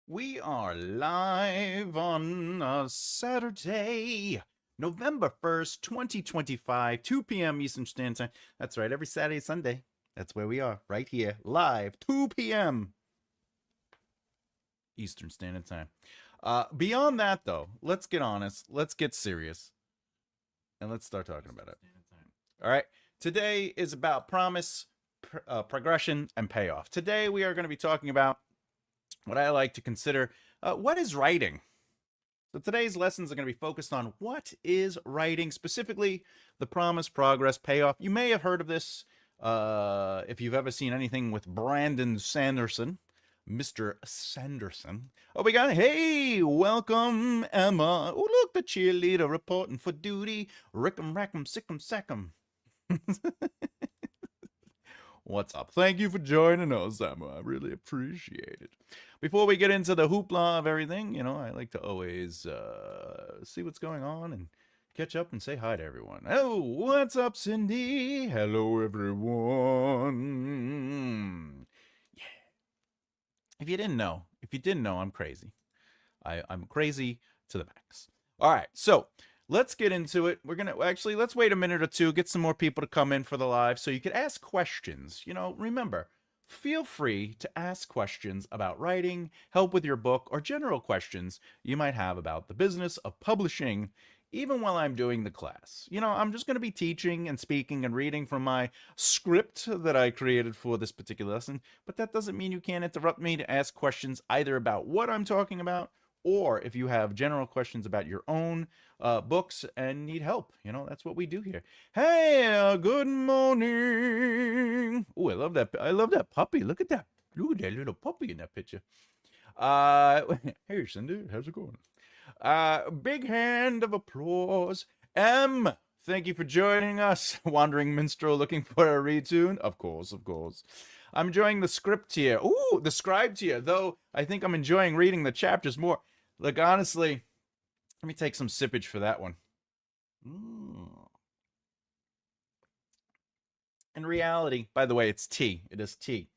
We are live on a Saturday, November 1st, 2025, 2 p.m. Eastern Standard Time. That's right, every Saturday, Sunday. That's where we are, right here, live, 2 p.m. Eastern Standard Time. Beyond that, though, let's get honest, let's get serious, and let's start talking about it. All right, today is about promise, progression, and payoff. Today, we are going to be talking about what I like to consider what is writing. So today's lessons are going to be focused on what is writing, specifically the promise, progress, payoff. You may have heard of this if you've ever seen anything with Brandon Sanderson, Mr. Sanderson. Oh, we got, hey, welcome, Emma. Oh, look, the cheerleader reporting for duty. Rick'em, rack'em, sick'em, sack'em. What's up? Thank you for joining us, Emma. I really appreciate it. Before we get into the hoopla of everything, I like to always see what's going on and catch up and say hi to everyone. Oh, what's up, Cindy? Hello, everyone. Yeah. If you didn't know, I'm crazy. I'm crazy to the max. All right, so let's get into it. Let's wait a minute or two, get some more people to come in for the live so you can ask questions. Remember, feel free to ask questions about writing, help with your book, or general questions you might have about the business of publishing, even while I'm doing the class. I'm just going to be teaching and speaking and reading from my script that I created for this particular lesson, but that doesn't mean you can't interrupt me to ask questions either about what I'm talking about, or if you have general questions about your own books and need help. That's what we do here. Hey, good morning. Oh, I love that puppy. Look at that little puppy in that picture. Hey, Cindy, how's it going? Big hand of applause. Thank you for joining us. Wandering minstrel looking for a retune? Of course. I'm enjoying the script here. Ooh, the scribed here, though I think I'm enjoying reading the chapters more. Look, honestly, let me take some sippage for that one. In reality, by the way, it's tea. It is tea.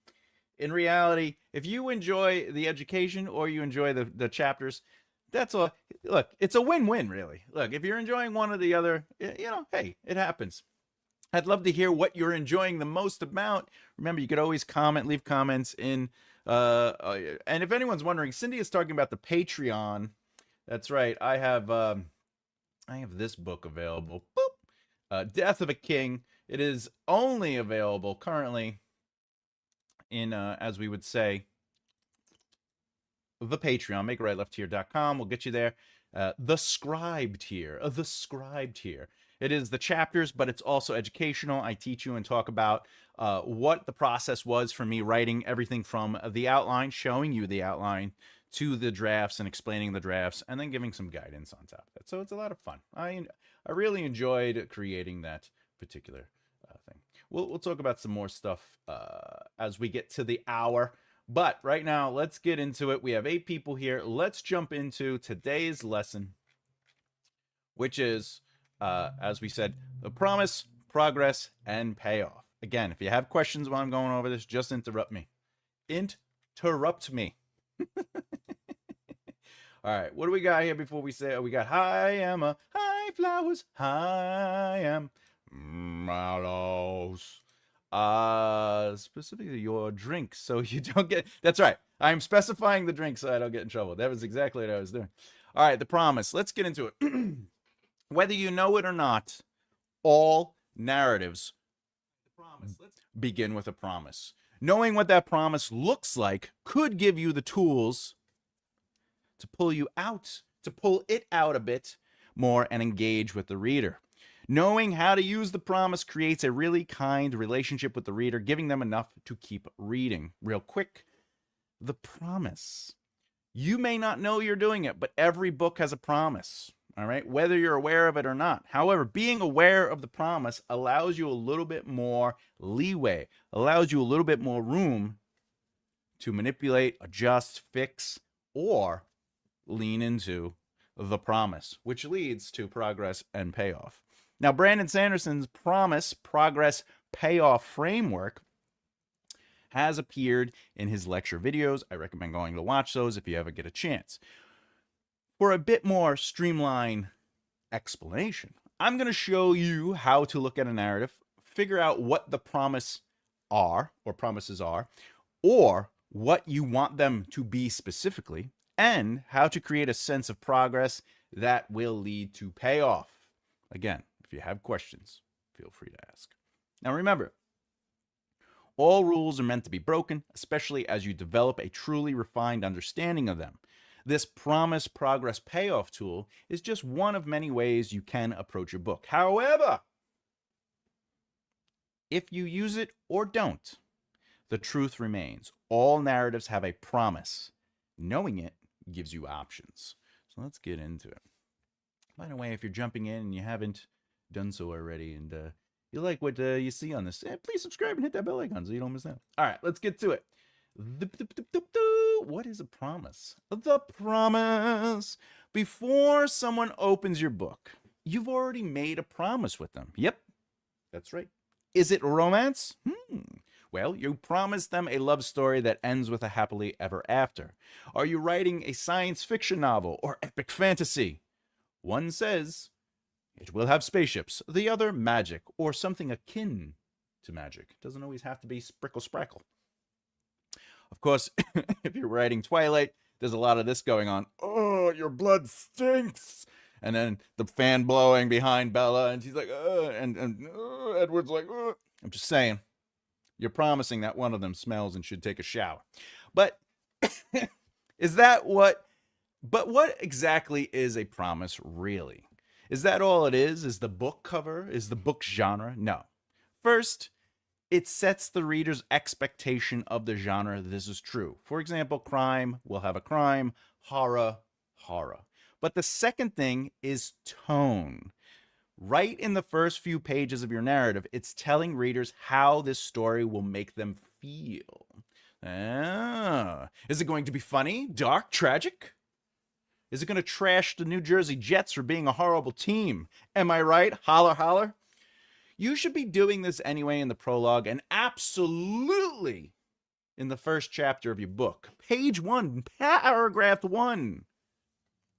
In reality, if you enjoy the education or you enjoy the chapters, that's all. Look, it's a win-win, really. Look, if you're enjoying one or the other, hey, it happens. I'd love to hear what you're enjoying the most about. Remember, you could always leave comments in. And if anyone's wondering, Cindy is talking about the Patreon. That's right. I have this book available. Boop. Death of a King. It is only available currently in, as we would say, the Patreon. MakeItRightLeftHere.com will get you there. The scribed tier. The scribed tier. It is the chapters, but it's also educational. I teach you and talk about what the process was for me writing everything from the outline, showing you the outline, to the drafts and explaining the drafts, and then giving some guidance on top of that. So it's a lot of fun. I really enjoyed creating that particular thing. We'll talk about some more stuff as we get to the hour. But right now, let's get into it. We have 8 people here. Let's jump into today's lesson, which is, as we said, the promise, progress, and payoff. Again, if you have questions while I'm going over this, just interrupt me. Interrupt me. All right, what do we got here before we say, we got hi, Emma, hi, flowers, hi, mallows. Specifically your drink, so you don't get, that's right, I'm specifying the drink so I don't get in trouble. That was exactly what I was doing. All right, the promise, let's get into it. Whether you know it or not, all narratives begin with a promise. Knowing what that promise looks like could give you the tools to pull it out a bit more and engage with the reader. Knowing how to use the promise creates a really kind relationship with the reader, giving them enough to keep reading. Real quick, the promise. You may not know you're doing it, but every book has a promise, all right? Whether you're aware of it or not. However, being aware of the promise allows you a little bit more leeway, allows you a little bit more room to manipulate, adjust, fix, or lean into the promise, which leads to progress and payoff. Now, Brandon Sanderson's promise, progress, payoff framework has appeared in his lecture videos. I recommend going to watch those if you ever get a chance. For a bit more streamlined explanation, I'm going to show you how to look at a narrative, figure out what the promises are, or what you want them to be specifically, and how to create a sense of progress that will lead to payoff. Again, if you have questions, feel free to ask. Now remember, all rules are meant to be broken, especially as you develop a truly refined understanding of them. This promise, progress, payoff tool is just one of many ways you can approach a book. However, if you use it or don't, the truth remains. All narratives have a promise. Knowing it gives you options. So let's get into it. By the way, if you're jumping in and you haven't done so already and you like what you see on this, please subscribe and hit that bell icon so you don't miss out. All right, let's get to it. What is a promise? The promise. Before someone opens your book, you've already made a promise with them. Yep, that's right. Is it romance? Well, you promised them a love story that ends with a happily ever after. Are you writing a science fiction novel or epic fantasy? One says it will have spaceships, the other magic, or something akin to magic. It doesn't always have to be sprickle sprackle. Of course, if you're writing Twilight, there's a lot of this going on. Oh, your blood stinks. And then the fan blowing behind Bella, and she's like, and Edward's like, I'm just saying, you're promising that one of them smells and should take a shower. But what exactly is a promise really? Is that all it is? Is the book cover? Is the book genre? No. First, it sets the reader's expectation of the genre this is true. For example, crime will have a crime, horror, horror. But the second thing is tone. Right in the first few pages of your narrative, it's telling readers how this story will make them feel. Is it going to be funny, dark, tragic? Is it going to trash the New Jersey Jets for being a horrible team? Am I right? Holler, holler. You should be doing this anyway in the prologue and absolutely in the first chapter of your book. Page 1, paragraph 1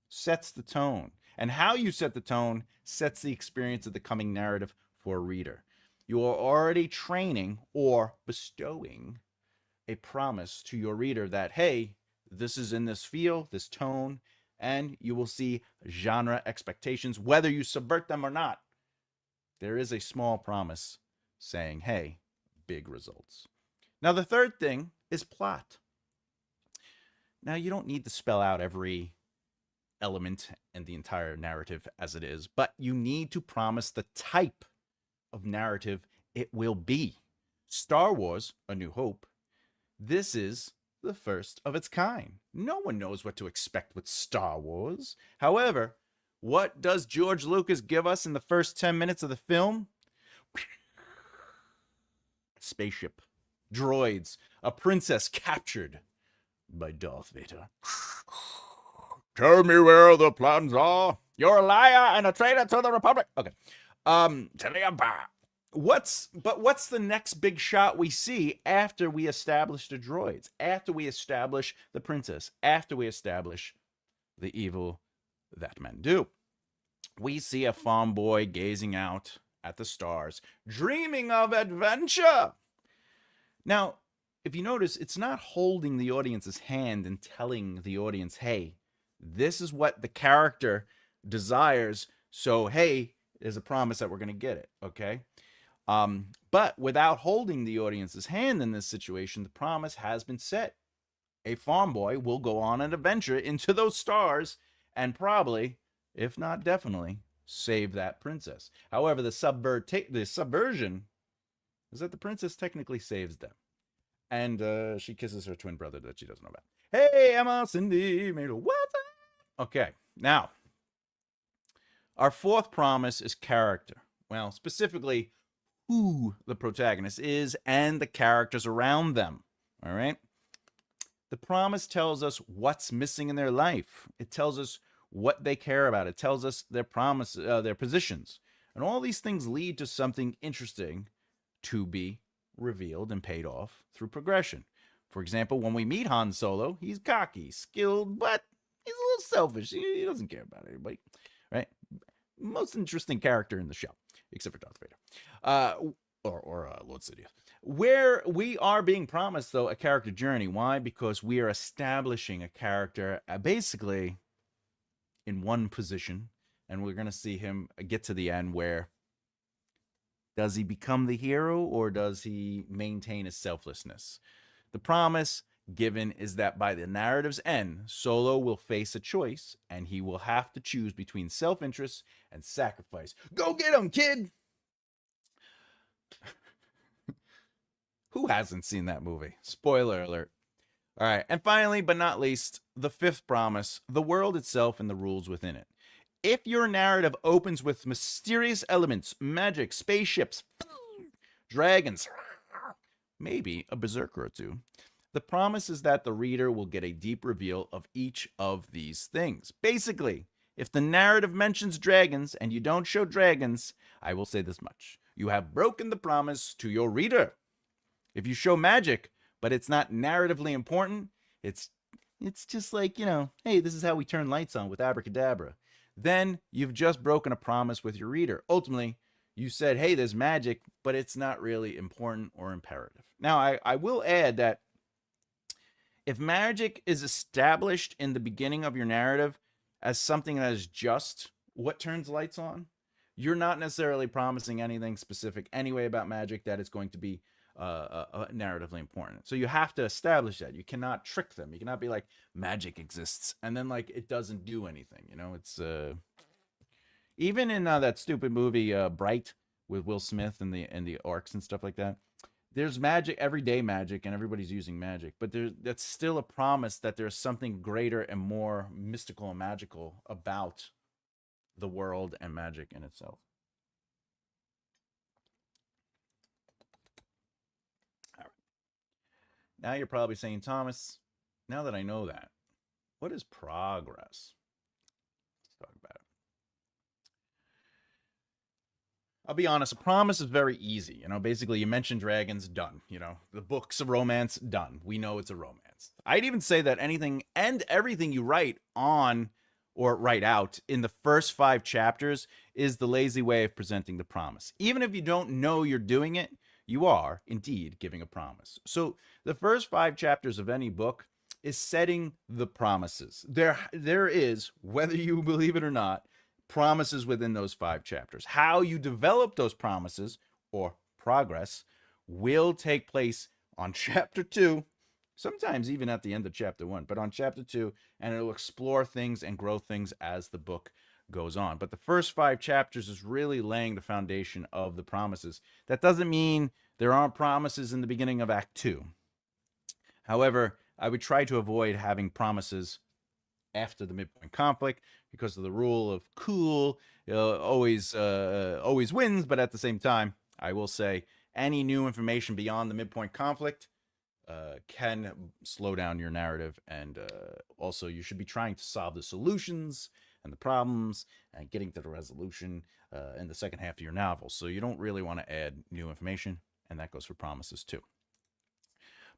sets the tone. And how you set the tone sets the experience of the coming narrative for a reader. You are already training or bestowing a promise to your reader that, hey, this is in this feel, this tone, and you will see genre expectations, whether you subvert them or not. There is a small promise saying, hey, big results. Now, the third thing is plot. Now, you don't need to spell out every element in the entire narrative as it is, but you need to promise the type of narrative it will be. Star Wars, A New Hope, this is the first of its kind. No one knows what to expect with Star Wars. However, what does George Lucas give us in the first 10 minutes of the film? Spaceship, droids, a princess captured by Darth Vader. Tell me where the plans are. You're a liar and a traitor to the Republic. Okay. Tell me about what's the next big shot we see after we establish the droids, after we establish the princess, after we establish the evil that men do? We see a farm boy gazing out at the stars, dreaming of adventure. Now, if you notice, it's not holding the audience's hand and telling the audience, hey, this is what the character desires. So, hey, there's a promise that we're going to get it. Okay. But without holding the audience's hand in this situation, the promise has been set. A farm boy will go on an adventure into those stars and probably, if not definitely, save that princess. However, the subversion is that the princess technically saves them. And she kisses her twin brother that she doesn't know about. Hey, Emma, Cindy, what's up? Okay, now, our fourth promise is character. Well, specifically, who the protagonist is and the characters around them. All right? The promise tells us what's missing in their life. It tells us what they care about. It tells us their their positions. And all these things lead to something interesting to be revealed and paid off through progression. For example, when we meet Han Solo, he's cocky, skilled, but he's a little selfish. He doesn't care about anybody, right? Most interesting character in the show, except for Darth Vader, or Lord Sidious. Where we are being promised, though, a character journey. Why? Because we are establishing a character basically in one position, and we're going to see him get to the end where does he become the hero or does he maintain his selflessness? The promise given is that by the narrative's end, Solo will face a choice, and he will have to choose between self-interest and sacrifice. Go get him, kid! Who hasn't seen that movie? Spoiler alert. All right, and finally, but not least, the fifth promise, the world itself and the rules within it. If your narrative opens with mysterious elements, magic, spaceships, dragons, maybe a berserker or two, the promise is that the reader will get a deep reveal of each of these things. Basically, if the narrative mentions dragons and you don't show dragons, I will say this much. You have broken the promise to your reader. If you show magic, but it's not narratively important, it's just like, hey, this is how we turn lights on with abracadabra. Then you've just broken a promise with your reader. Ultimately, you said, hey, there's magic, but it's not really important or imperative. Now, I will add that if magic is established in the beginning of your narrative as something that is just what turns lights on, you're not necessarily promising anything specific anyway about magic that it's going to be narratively important. So you have to establish that. You cannot trick them. You cannot be like, magic exists, and then like it doesn't do anything. It's even in that stupid movie Bright with Will Smith and the orcs and stuff like that. There's magic, everyday magic, and everybody's using magic, but that's still a promise that there's something greater and more mystical and magical about the world and magic in itself. All right. Now you're probably saying, Thomas, now that I know that, what is progress? Let's talk about it. I'll be honest, a promise is very easy. Basically you mention dragons, done. The books of romance, done. We know it's a romance. I'd even say that anything and everything you write on or write out in the first 5 chapters is the lazy way of presenting the promise. Even if you don't know you're doing it, you are indeed giving a promise. So the first 5 chapters of any book is setting the promises. There is, whether you believe it or not, promises within those 5 chapters. How you develop those promises or progress will take place on chapter 2, sometimes even at the end of chapter 1, but on chapter 2, and it'll explore things and grow things as the book goes on. But the first 5 chapters is really laying the foundation of the promises. That doesn't mean there aren't promises in the beginning of Act 2. However, I would try to avoid having promises after the midpoint conflict because of the rule of cool always wins. But at the same time, I will say any new information beyond the midpoint conflict can slow down your narrative, and also you should be trying to solve the solutions and the problems and getting to the resolution in the second half of your novel. So you don't really want to add new information, and that goes for promises too.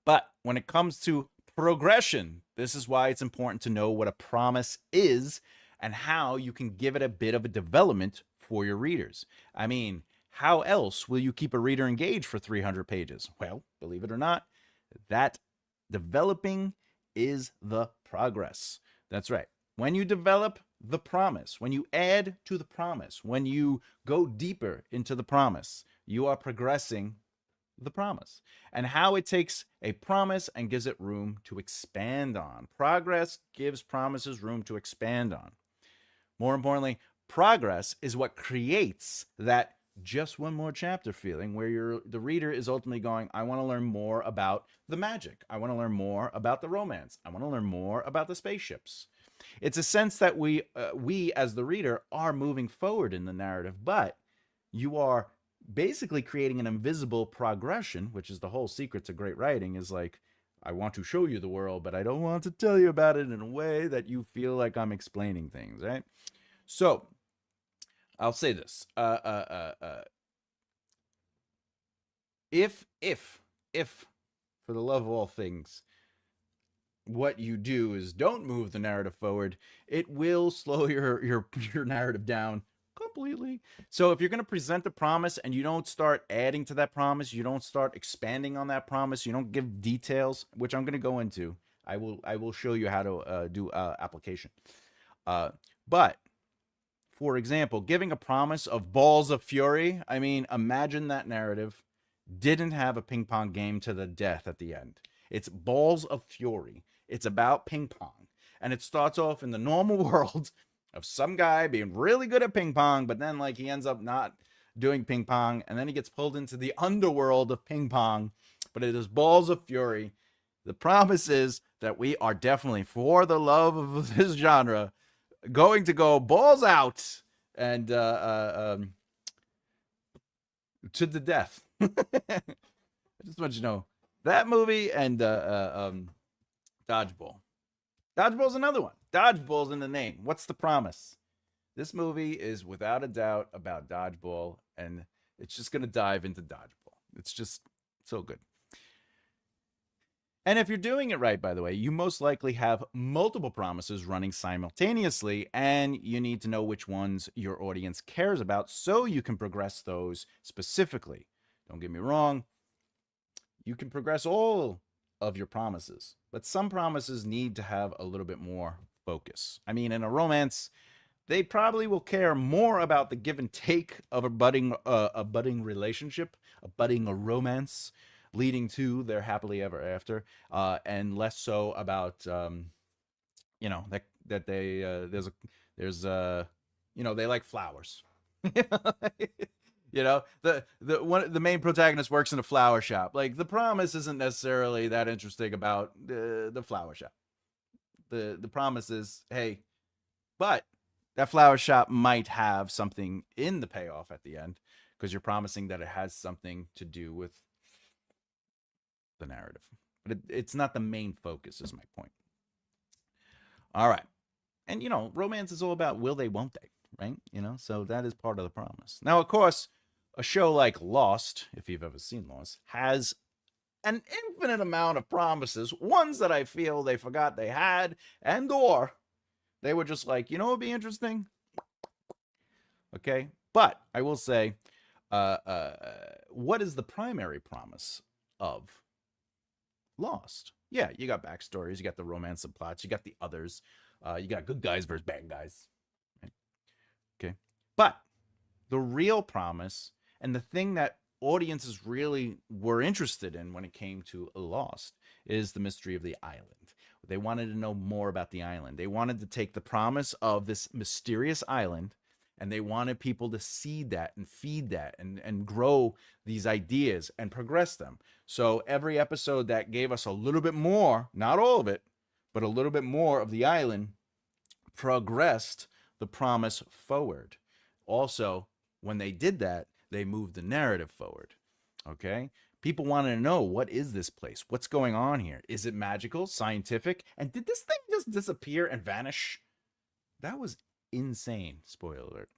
But when it comes to progression, this is why it's important to know what a promise is and how you can give it a bit of a development for your readers. I mean, how else will you keep a reader engaged for 300 pages? Well, believe it or not, that developing is the progress. That's right. When you develop the promise, when you add to the promise, when you go deeper into the promise, you are progressing the promise, and how it takes a promise and gives it room to expand on. Progress gives promises room to expand on. More importantly, progress is what creates that just one more chapter feeling where the reader is ultimately going, I want to learn more about the magic. I want to learn more about the romance. I want to learn more about the spaceships. It's a sense that we as the reader are moving forward in the narrative, but you are basically creating an invisible progression, which is the whole secret to great writing, is like, I want to show you the world, but I don't want to tell you about it in a way that you feel like I'm explaining things, right? So I'll say this. if for the love of all things, what you do is don't move the narrative forward, it will slow your narrative down completely. So if you're going to present a promise and you don't start adding to that promise, you don't start expanding on that promise, you don't give details, which I'm going to go into. I will show you how to do application. But for example, giving a promise of balls of fury. I mean, imagine that narrative didn't have a ping pong game to the death at the end. It's balls of fury. It's about ping pong. And it starts off in the normal world of some guy being really good at ping pong, but then like he ends up not doing ping pong, and then he gets pulled into the underworld of ping pong. But it is balls of fury. The promise is that we are definitely, for the love of this genre, going to go balls out and to the death. I just want you to know that movie and Dodgeball. Dodgeball's another one. Dodgeball's in the name. What's the promise? This movie is without a doubt about dodgeball, and it's just going to dive into dodgeball. It's just so good. And if you're doing it right, by the way, you most likely have multiple promises running simultaneously, and you need to know which ones your audience cares about so you can progress those specifically. Don't get me wrong, you can progress all of your promises, but some promises need to have a little bit more focus. I mean, in a romance, they probably will care more about the give and take of a budding relationship, a budding romance, leading to their happily ever after, and less so about that they they like flowers. The main protagonist works in a flower shop. Like, the promise isn't necessarily that interesting about the flower shop. The promise is, hey, but that flower shop might have something in the payoff at the end, because you're promising that it has something to do with the narrative, but it's not the main focus, is my point. All right. And romance is all about will they, won't they, right? So that is part of the promise. Now, of course, a show like Lost, if you've ever seen Lost, has an infinite amount of promises, ones that I feel they forgot they had, and or they were just like, it'd be interesting. Okay. But I will say, what is the primary promise of Lost? Yeah, you got backstories, you got the romance subplots, you got the others, you got good guys versus bad guys. Right? Okay. But the real promise, and the thing that audiences really were interested in when it came to Lost, is the mystery of the island. They wanted to know more about the island. They wanted to take the promise of this mysterious island, and they wanted people to see that and feed that and grow these ideas and progress them. So every episode that gave us a little bit more, not all of it, but a little bit more of the island, progressed the promise forward. Also, when they did that, they moved the narrative forward. Okay? People wanted to know, what is this place? What's going on here? Is it magical, scientific? And did this thing just disappear and vanish? That was insane. Spoiler alert.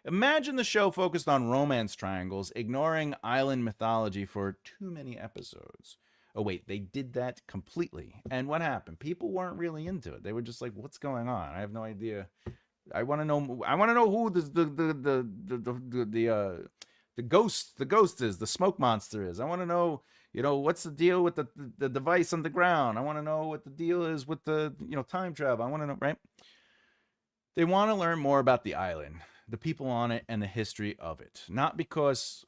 Imagine the show focused on romance triangles, ignoring island mythology for too many episodes. Oh wait, they did that completely. And what happened? People weren't really into it. They were just like, "What's going on? I have no idea. I want to know. I want to know who the ghost is. The smoke monster is. I want to know. What's the deal with the device on the ground? I want to know what the deal is with the time travel. I want to know, right?" They want to learn more about the island, the people on it, and the history of it. Not because,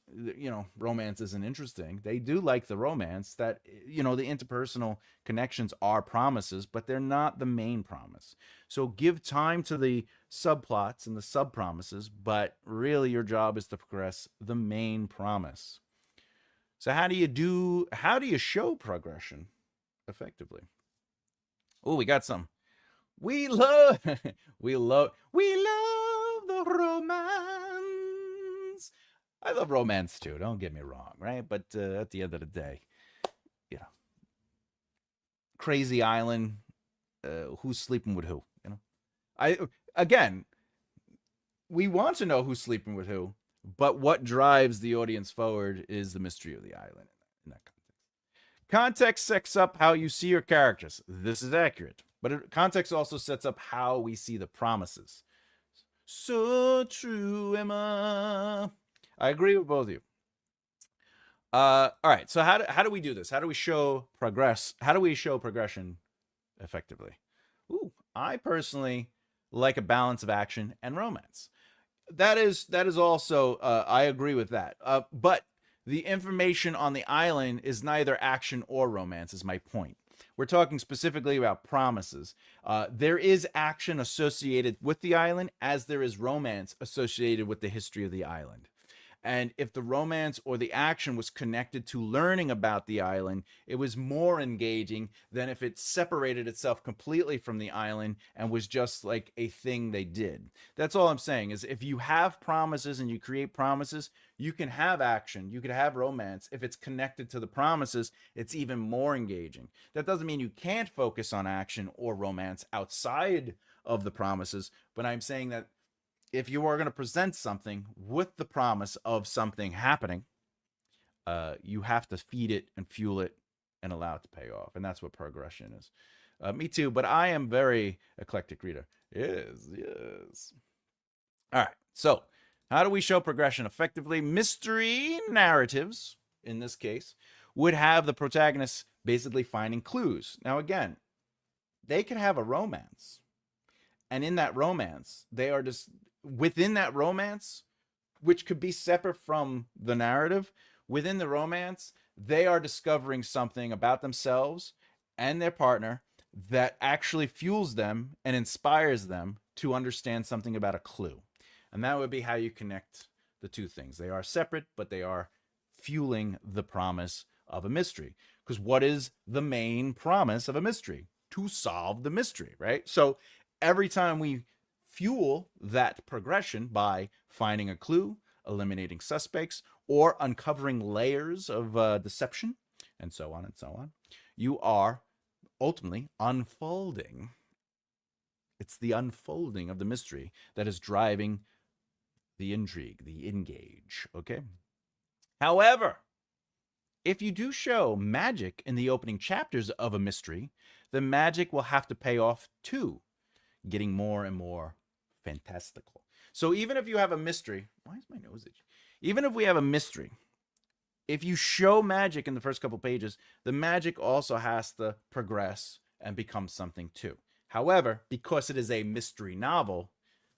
romance isn't interesting. They do like the romance, that, the interpersonal connections are promises, but they're not the main promise. So give time to the subplots and the sub-promises, but really your job is to progress the main promise. So how do you show progression effectively? Oh, we got some. We love the romance. I love romance too, don't get me wrong, right? But at the end of the day, crazy island, who's sleeping with who? We want to know who's sleeping with who, But what drives the audience forward is the mystery of the island in that context. Context sets up how you see your characters. This is accurate. But context also sets up how we see the promises. So true, Emma. I agree with both of you. All right. So how do we do this? How do we show progress? How do we show progression effectively? Ooh, I personally like a balance of action and romance. That is also I agree with that. But the information on the island is neither action or romance. Is my point. We're talking specifically about promises. There is action associated with the island, as there is romance associated with the history of the island. And if the romance or the action was connected to learning about the island, it was more engaging than if it separated itself completely from the island and was just like a thing they did. That's all I'm saying is if you have promises and you create promises, you can have action, you can have romance. If it's connected to the promises, it's even more engaging. That doesn't mean you can't focus on action or romance outside of the promises, but I'm saying that if you are going to present something with the promise of something happening, you have to feed it and fuel it and allow it to pay off. And that's what progression is. Me too, but I am very eclectic reader. Yes. All right. So, how do we show progression effectively? Mystery narratives, in this case, would have the protagonist basically finding clues. Now, again, they can have a romance. And in that romance, they are just within that romance, which could be separate from the narrative, within the romance, they are discovering something about themselves and their partner that actually fuels them and inspires them to understand something about a clue. And that would be how you connect the two things. They are separate, but they are fueling the promise of a mystery. Because what is the main promise of a mystery? To solve the mystery, right? So every time we fuel that progression by finding a clue, eliminating suspects, or uncovering layers of deception, and so on, you are ultimately unfolding. It's the unfolding of the mystery that is driving the intrigue, the engage, okay? However, if you do show magic in the opening chapters of a mystery, the magic will have to pay off too, getting more and more fantastical. So even if you have a mystery, why is my nose itchy? Even if we have a mystery, if you show magic in the first couple pages, the magic also has to progress and become something too. However, because it is a mystery novel,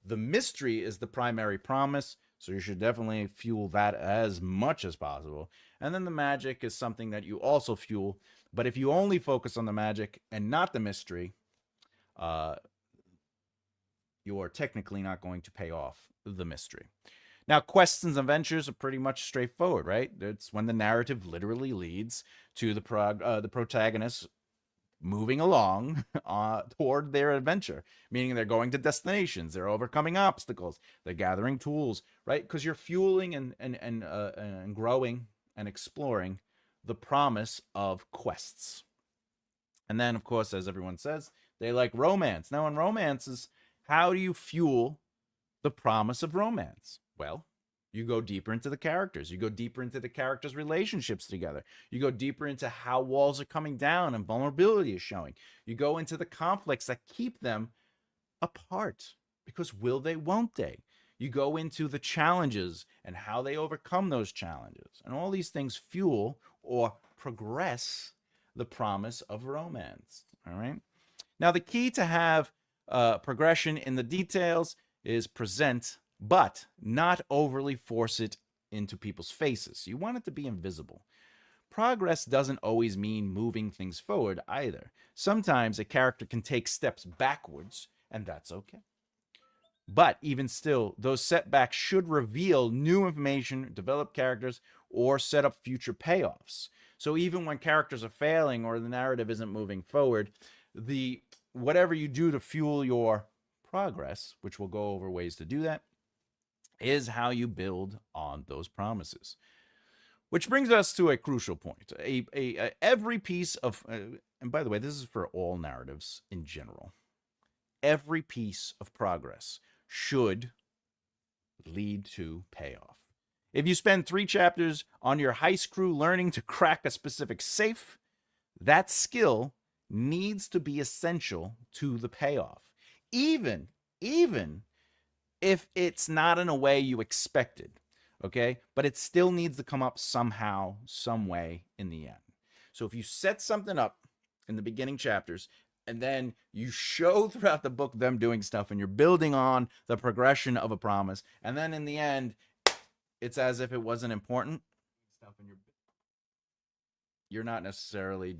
the mystery is the primary promise, so you should definitely fuel that as much as possible. And then the magic is something that you also fuel. But if you only focus on the magic and not the mystery, you are technically not going to pay off the mystery. Now, quests and adventures are pretty much straightforward, right? It's when the narrative literally leads to the protagonist moving along toward their adventure, meaning they're going to destinations, they're overcoming obstacles, they're gathering tools, right? Because you're fueling and growing and exploring the promise of quests. And then, of course, as everyone says, they like romance. Now, in romances, how do you fuel the promise of romance? Well, you go deeper into the characters. You go deeper into the characters' relationships together. You go deeper into how walls are coming down and vulnerability is showing. You go into the conflicts that keep them apart. Because will they, won't they? You go into the challenges and how they overcome those challenges. And all these things fuel or progress the promise of romance. All right. Now, the key to have progression in the details is present, but not overly force it into people's faces. You want it to be invisible. Progress doesn't always mean moving things forward either. Sometimes a character can take steps backwards, and that's okay. But even still, those setbacks should reveal new information, develop characters, or set up future payoffs. So even when characters are failing or the narrative isn't moving forward, the whatever you do to fuel your progress, which we'll go over ways to do that, is how you build on those promises. Which brings us to a crucial point. Every piece of, and by the way, this is for all narratives in general, every piece of progress should lead to payoff. If you spend 3 chapters on your heist crew learning to crack a specific safe, that skill needs to be essential to the payoff. Even if it's not in a way you expected, okay? But it still needs to come up somehow, some way in the end. So if you set something up in the beginning chapters and then you show throughout the book them doing stuff and you're building on the progression of a promise, and then in the end, it's as if it wasn't important, stuff and you're not necessarily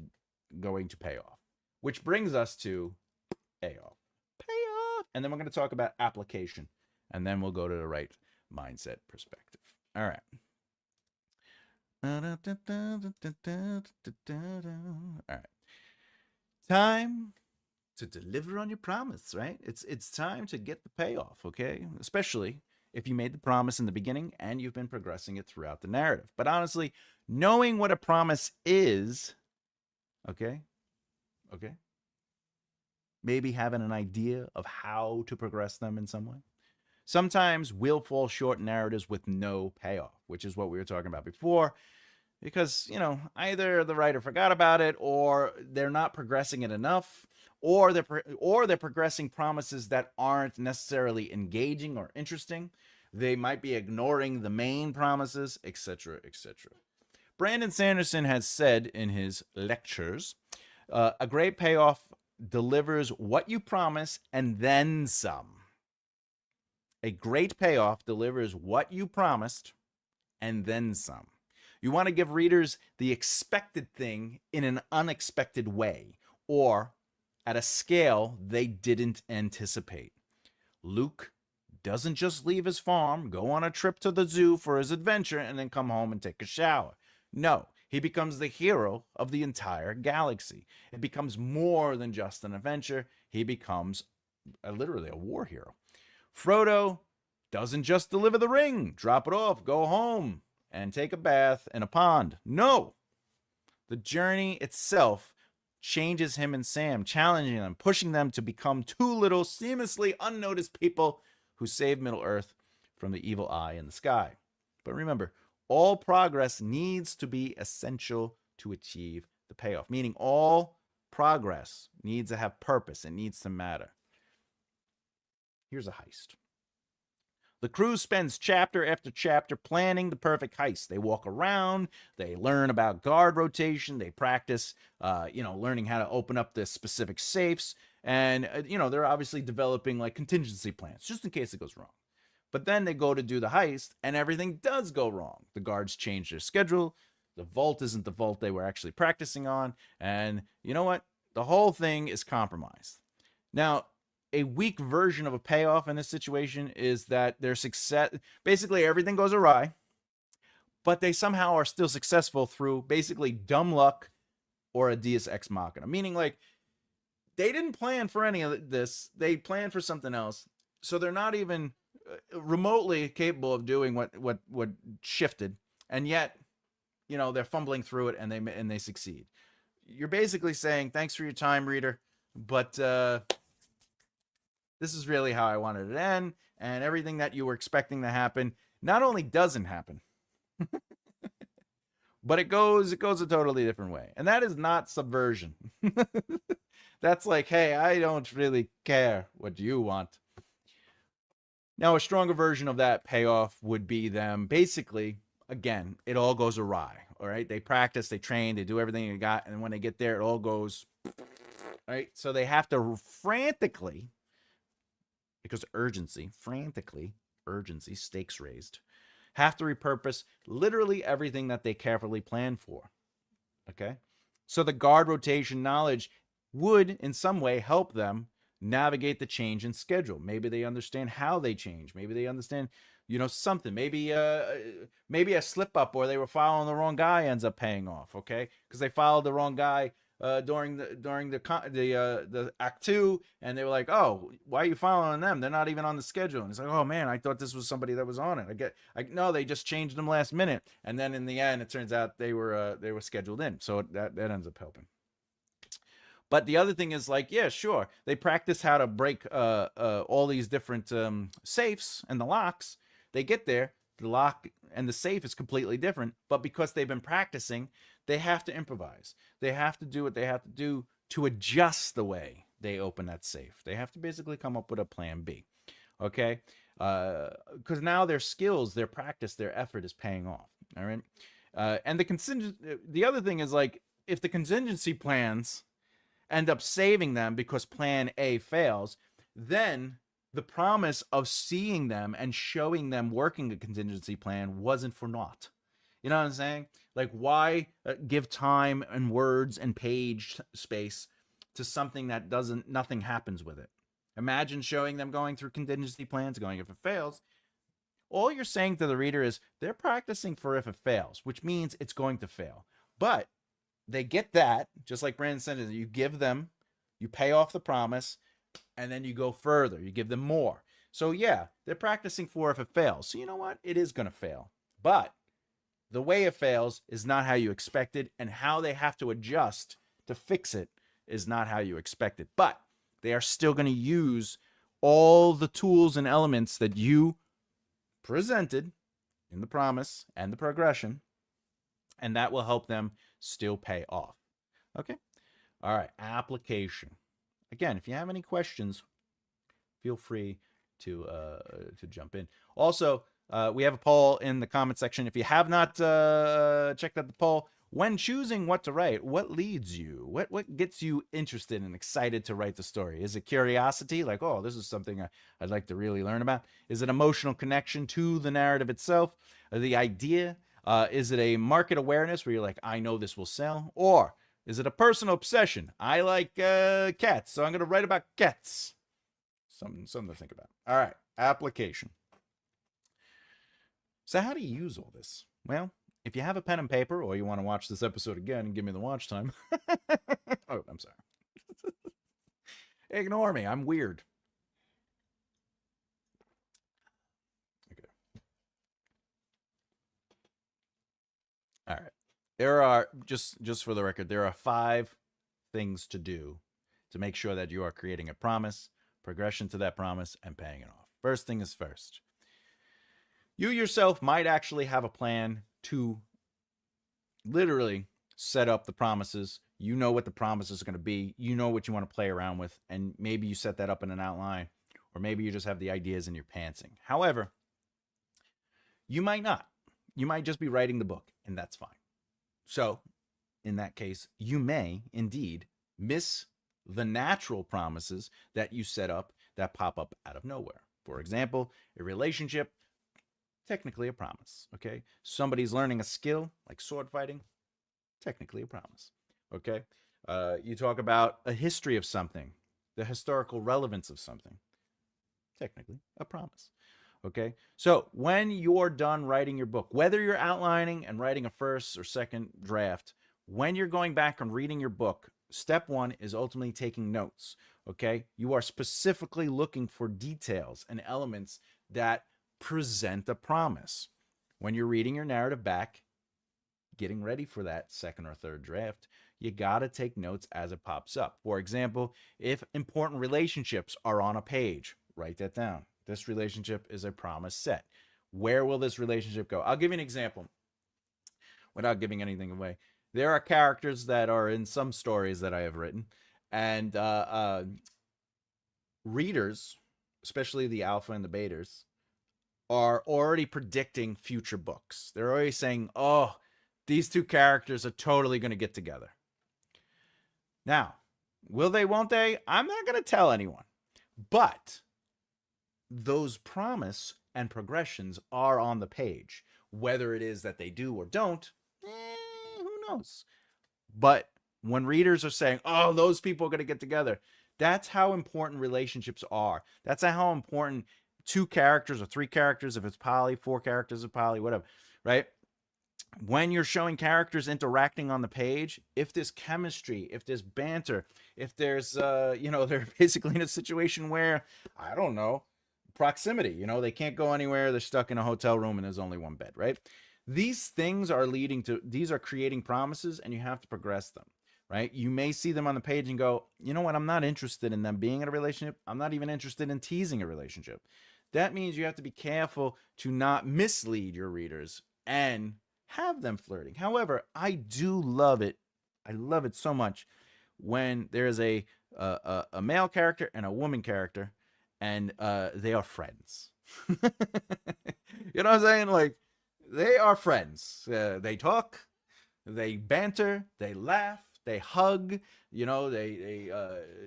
going to pay off. Which brings us to payoff. Payoff. And then we're going to talk about application. And then we'll go to the right mindset perspective. All right. All right. Time to deliver on your promise, right? It's time to get the payoff, okay? Especially if you made the promise in the beginning and you've been progressing it throughout the narrative. But honestly, knowing what a promise is, okay? Maybe having an idea of how to progress them in some way. Sometimes we'll fall short in narratives with no payoff, which is what we were talking about before, because, either the writer forgot about it, or they're not progressing it enough, or they're progressing promises that aren't necessarily engaging or interesting. They might be ignoring the main promises, etc., etc. Brandon Sanderson has said in his lectures, a great payoff delivers what you promise and then some. A great payoff delivers what you promised and then some. You want to give readers the expected thing in an unexpected way, or at a scale they didn't anticipate. Luke doesn't just leave his farm, go on a trip to the zoo for his adventure, and then come home and take a shower. No, he becomes the hero of the entire galaxy. It becomes more than just an adventure. He becomes literally a war hero. Frodo doesn't just deliver the ring, drop it off, go home, and take a bath in a pond. No. The journey itself changes him and Sam, challenging them, pushing them to become two little, seamlessly unnoticed people who save Middle-earth from the evil eye in the sky. But remember, all progress needs to be essential to achieve the payoff, meaning all progress needs to have purpose. It needs to matter. Here's a heist. The crew spends chapter after chapter planning the perfect heist. They walk around, they learn about guard rotation, they practice, learning how to open up the specific safes, and, they're obviously developing like contingency plans just in case it goes wrong. But then they go to do the heist, and everything does go wrong. The guards change their schedule, the vault isn't the vault they were actually practicing on, and you know what? The whole thing is compromised. Now, a weak version of a payoff in this situation is that their success, basically everything goes awry, but they somehow are still successful through basically dumb luck or a deus ex machina, meaning like they didn't plan for any of this. They planned for something else. So they're not even remotely capable of doing what shifted. And yet, they're fumbling through it and they succeed. You're basically saying, thanks for your time, reader, but this is really how I wanted it to end, and everything that you were expecting to happen not only doesn't happen, but it goes a totally different way. And that is not subversion. That's like, hey, I don't really care what you want. Now, a stronger version of that payoff would be them basically, again, it all goes awry, all right? They practice, they train, they do everything they got, and when they get there, it all goes, all right? So they have to frantically, because urgency, stakes raised, have to repurpose literally everything that they carefully planned for, okay? So the guard rotation knowledge would, in some way, help them navigate the change in schedule. Maybe they understand how they change. Maybe they understand, something. Maybe a slip up or they were following the wrong guy ends up paying off, okay? Because they followed the wrong guy during the act 2, and they were like, oh, why are you following them? They're not even on the schedule. And it's like, oh man, I thought this was somebody that was on it. No, they just changed them last minute, and then in the end, it turns out they were scheduled in. So that ends up helping. But the other thing is like, yeah, sure, they practice how to break all these different safes and the locks. They get there. the lock and the safe is completely different. But because they've been practicing, they have to improvise. They have to do what they have to do to adjust the way they open that safe. They have to basically come up with a plan B. Okay? Because now their skills, their practice, their effort is paying off. All right? And the other thing is, like, if the contingency plans end up saving them because plan A fails, then the promise of seeing them and showing them working a contingency plan wasn't for naught. You know what I'm saying? Like, why give time and words and page space to something that nothing happens with it? Imagine showing them going through contingency plans, going if it fails. All you're saying to the reader is they're practicing for if it fails, which means it's going to fail. But they get that, just like Brandon said, you give them, you pay off the promise, and then you go further. You give them more. So yeah, they're practicing for if it fails. So you know what? It is going to fail. But the way it fails is not how you expected, and how they have to adjust to fix it is not how you expected. But they are still going to use all the tools and elements that you presented in the promise and the progression, and that will help them still pay off. Okay? All right, application. Again, if you have any questions, feel free to jump in. Also, we have a poll in the comment section. If you have not checked out the poll, when choosing what to write, what leads you? What gets you interested and excited to write the story? Is it curiosity, like, oh, this is something I'd like to really learn about? Is it emotional connection to the narrative itself, the idea? Is it a market awareness where you're like, I know this will sell? Or is it a personal obsession? I like cats, so I'm going to write about cats. Something to think about. All right, application. So how do you use all this? Well, if you have a pen and paper, or you want to watch this episode again and give me the watch time. Oh, I'm sorry. Ignore me. I'm weird. Okay. All right. There are, just for the record, there are 5 things to do to make sure that you are creating a promise, progression to that promise, and paying it off. First thing is first. You yourself might actually have a plan to literally set up the promises. You know what the promises are going to be. You know what you want to play around with. And maybe you set that up in an outline, or maybe you just have the ideas in your pantsing. However, you might not. You might just be writing the book, and that's fine. So in that case, you may indeed miss the natural promises that you set up that pop up out of nowhere. For example, a relationship, technically a promise, okay? Somebody's learning a skill, like sword fighting, technically a promise, okay? You talk about a history of something, the historical relevance of something, technically a promise, okay? So when you're done writing your book, whether you're outlining and writing a first or second draft, when you're going back and reading your book, step 1 is ultimately taking notes, okay? You are specifically looking for details and elements that present a promise. When you're reading your narrative back, getting ready for that second or third draft, you got to take notes as it pops up. For example, if important relationships are on a page, write that down. This relationship is a promise set. Where will this relationship go? I'll give you an example without giving anything away. There are characters that are in some stories that I have written, and readers, especially the alpha and the betas, are already predicting future books. They're already saying, oh, these 2 characters are totally going to get together. Now, will they, won't they? I'm not going to tell anyone. But those promise and progressions are on the page. Whether it is that they do or don't, who knows? But when readers are saying, oh, those people are going to get together, that's how important relationships are. That's how important 2 characters or 3 characters, if it's poly, 4 characters of poly, whatever, right? When you're showing characters interacting on the page, if there's chemistry, if there's banter, if there's, they're basically in a situation where, I don't know, proximity, they can't go anywhere, they're stuck in a hotel room and there's only one bed, right? These things are these are creating promises, and you have to progress them, right? You may see them on the page and go, you know what, I'm not interested in them being in a relationship. I'm not even interested in teasing a relationship. that means you have to be careful to not mislead your readers and have them flirting. However, I do love it. I love it so much when there's a male character and a woman character, and they are friends. You know what I'm saying? Like, they are friends. They talk, they banter, they laugh, they hug. You know, they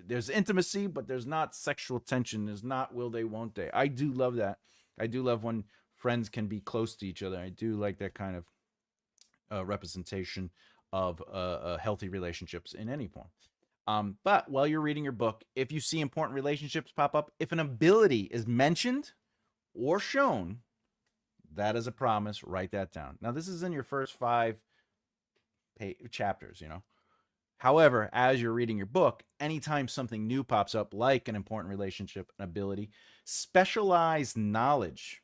there's intimacy, but there's not sexual tension. There's not will they, won't they. I do love that. I do love when friends can be close to each other. I do like that kind of representation of healthy relationships in any form. But while you're reading your book, if you see important relationships pop up, if an ability is mentioned or shown, that is a promise. Write that down. Now, this is in your first 5 chapters, you know. However, as you're reading your book, anytime something new pops up, like an important relationship, an ability, specialized knowledge.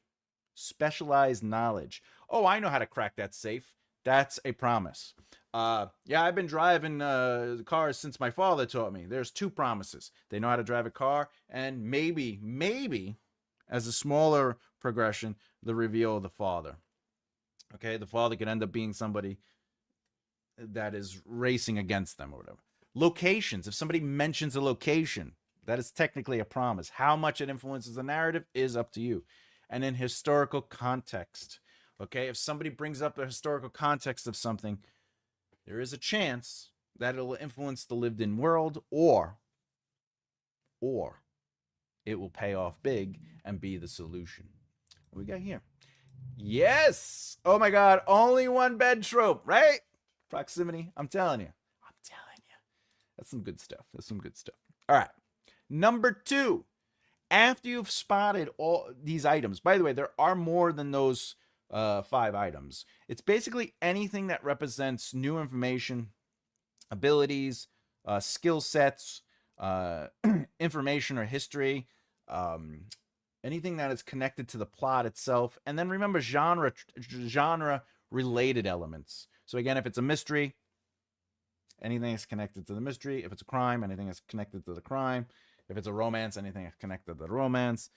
Specialized knowledge. Oh, I know how to crack that safe. That's a promise. Yeah, I've been driving cars since my father taught me. There's 2 promises. They know how to drive a car, and maybe, as a smaller progression, the reveal of the father. Okay, the father could end up being somebody that is racing against them or whatever. Locations. If somebody mentions a location, that is technically a promise. How much it influences the narrative is up to you. And in historical context, okay, if somebody brings up the historical context of something, there is a chance that it'll influence the lived-in world, or it will pay off big and be the solution. What we got here? Yes! Oh my God, only one bed trope, right? Proximity, I'm telling you. That's some good stuff. All right. Number 2, after you've spotted all these items, by the way, there are more than those 5 items. It's basically anything that represents new information, abilities, skill sets, information or history, anything that is connected to the plot itself. And then remember, genre related elements. So again, if it's a mystery, anything that's connected to the mystery. If it's a crime, anything that's connected to the crime. If it's a romance, anything that's connected to the romance.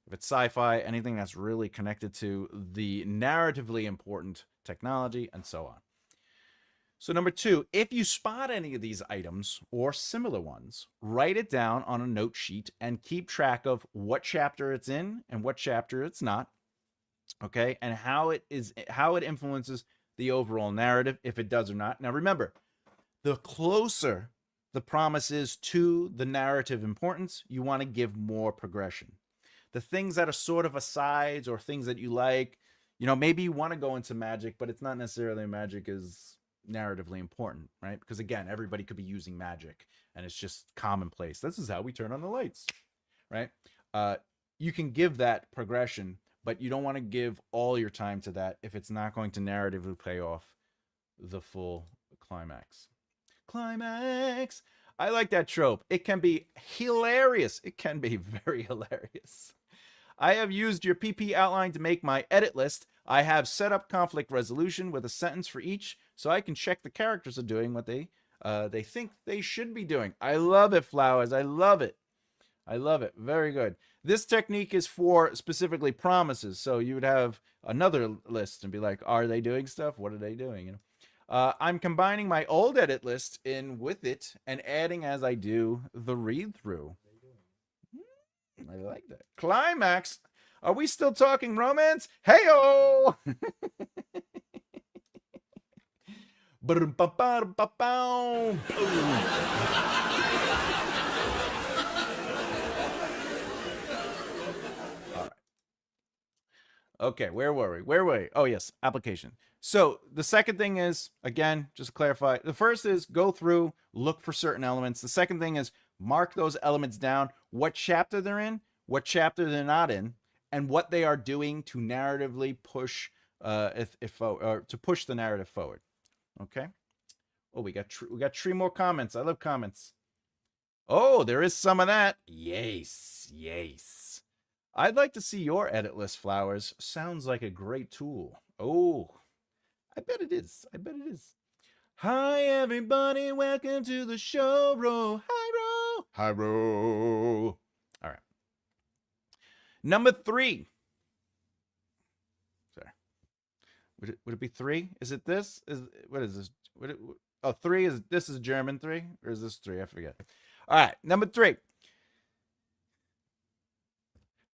If it's sci-fi, anything that's really connected to the narratively important technology, and so on. So number 2, if you spot any of these items or similar ones, write it down on a note sheet and keep track of what chapter it's in and what chapter it's not. Okay, and how it influences the overall narrative, if it does or not. Now remember, the closer the promise is to the narrative importance, you want to give more progression. The things that are sort of asides or things that you like, you know, maybe you want to go into magic, but it's not necessarily magic is narratively important, right? Because again, everybody could be using magic and it's just commonplace. This is how we turn on the lights, right? You can give that progression, but you don't want to give all your time to that if it's not going to narratively pay off the full climax. I like that trope. It can be hilarious. It can be very hilarious. I have used your PP outline to make my edit list. I have set up conflict resolution with a sentence for each, so I can check the characters are doing what they think they should be doing. I love it, Flowers. I love it. Very good. This technique is for specifically promises. So you would have another list and be like, are they doing stuff? What are they doing? You know, I'm combining my old edit list in with it and adding as I do the read through. I like that. Climax. Are we still talking romance? Hey-o! Okay, where were we? Oh, yes, application. So the second thing is, again, just to clarify, the first is go through, look for certain elements. The second thing is mark those elements down, what chapter they're in, what chapter they're not in, and what they are doing to narratively push, to push the narrative forward. Okay. Oh, we got 3 more comments. I love comments. Oh, there is some of that. Yes. I'd like to see your edit list, Flowers. Sounds like a great tool. Oh, I bet it is. Hi, everybody. Welcome to the show, Ro. Hi, Ro. All right. Number 3. Sorry. Would it be 3? Is it this? What is this? Oh, 3 is this is German 3 or is this 3? I forget. All right, number 3.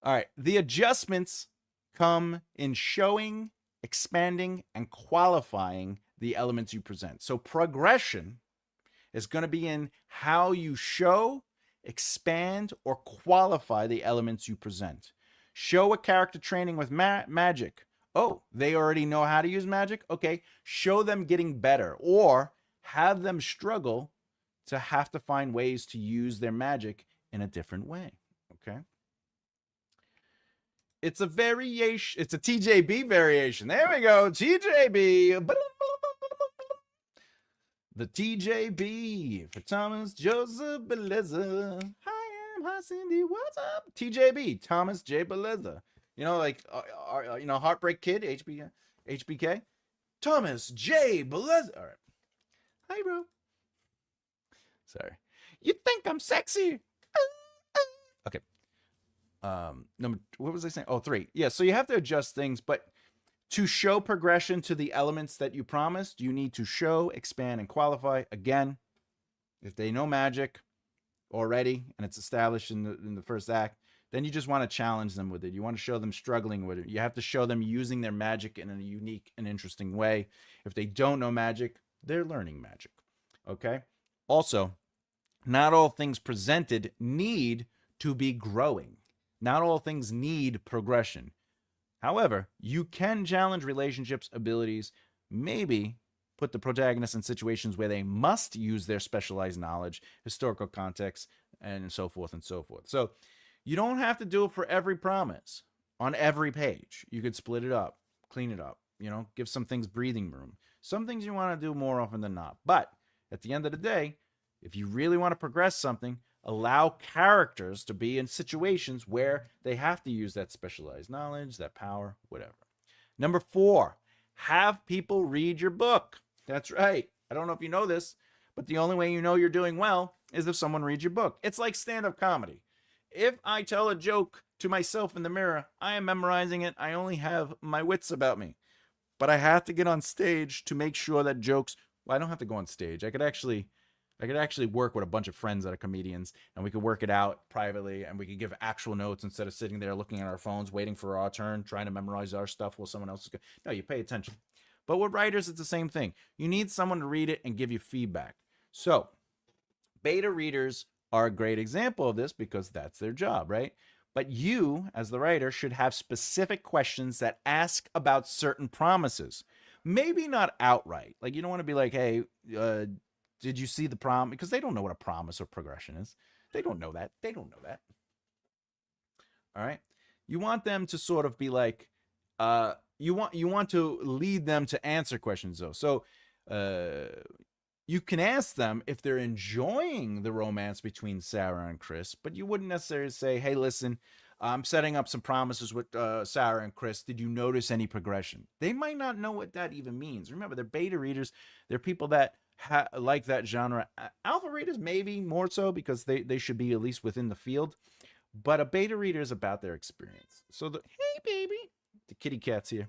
All right, the adjustments come in showing, expanding, and qualifying the elements you present. So progression is going to be in how you show, expand, or qualify the elements you present. Show a character training with magic. Oh, they already know how to use magic? Okay, show them getting better, or have them struggle to have to find ways to use their magic in a different way. Okay. It's a variation. It's a TJB variation. There we go. TJB. The TJB for Thomas Joseph Bellezza. Hi, Cindy. What's up? TJB, Thomas J. Bellezza. You know, like, Heartbreak Kid, HBK. Thomas J. Bellezza. All right. Hi, bro. Sorry. You think I'm sexy? Okay. What was I saying? Oh, 3. Yeah, so you have to adjust things, but to show progression to the elements that you promised, you need to show, expand, and qualify. Again, if they know magic already and it's established in the first act, then you just want to challenge them with it. You want to show them struggling with it. You have to show them using their magic in a unique and interesting way. If they don't know magic, they're learning magic. Okay? Also, not all things presented need to be growing. Not all things need progression. However, you can challenge relationships, abilities, maybe put the protagonist in situations where they must use their specialized knowledge, historical context, and so forth and so forth. So you don't have to do it for every promise on every page. You could split it up, clean it up, give some things breathing room. Some things you want to do more often than not. But at the end of the day, if you really want to progress something, allow characters to be in situations where they have to use that specialized knowledge, that power, whatever. Number 4, have people read your book. That's right. I don't know if you know this, but the only way you know you're doing well is if someone reads your book. It's like stand-up comedy. If I tell a joke to myself in the mirror, I am memorizing it. I only have my wits about me. But I have to get on stage to make sure that jokes... Well, I don't have to go on stage. I could actually work with a bunch of friends that are comedians, and we could work it out privately, and we could give actual notes instead of sitting there looking at our phones, waiting for our turn, trying to memorize our stuff while someone else is going. No, you pay attention. But with writers, it's the same thing. You need someone to read it and give you feedback. So beta readers are a great example of this because that's their job, right? But you, as the writer, should have specific questions that ask about certain promises. Maybe not outright. Like, you don't want to be like, hey, did you see the promise? Because they don't know what a promise or progression is. They don't know that. All right. You want them to sort of be like, you want to lead them to answer questions though. So you can ask them if they're enjoying the romance between Sarah and Chris, but you wouldn't necessarily say, hey, listen, I'm setting up some promises with Sarah and Chris. Did you notice any progression? They might not know what that even means. Remember, they're beta readers. They're people that like that genre. Alpha readers maybe more so because they should be at least within the field. But a beta reader is about their experience. So hey, baby, the kitty cat's here.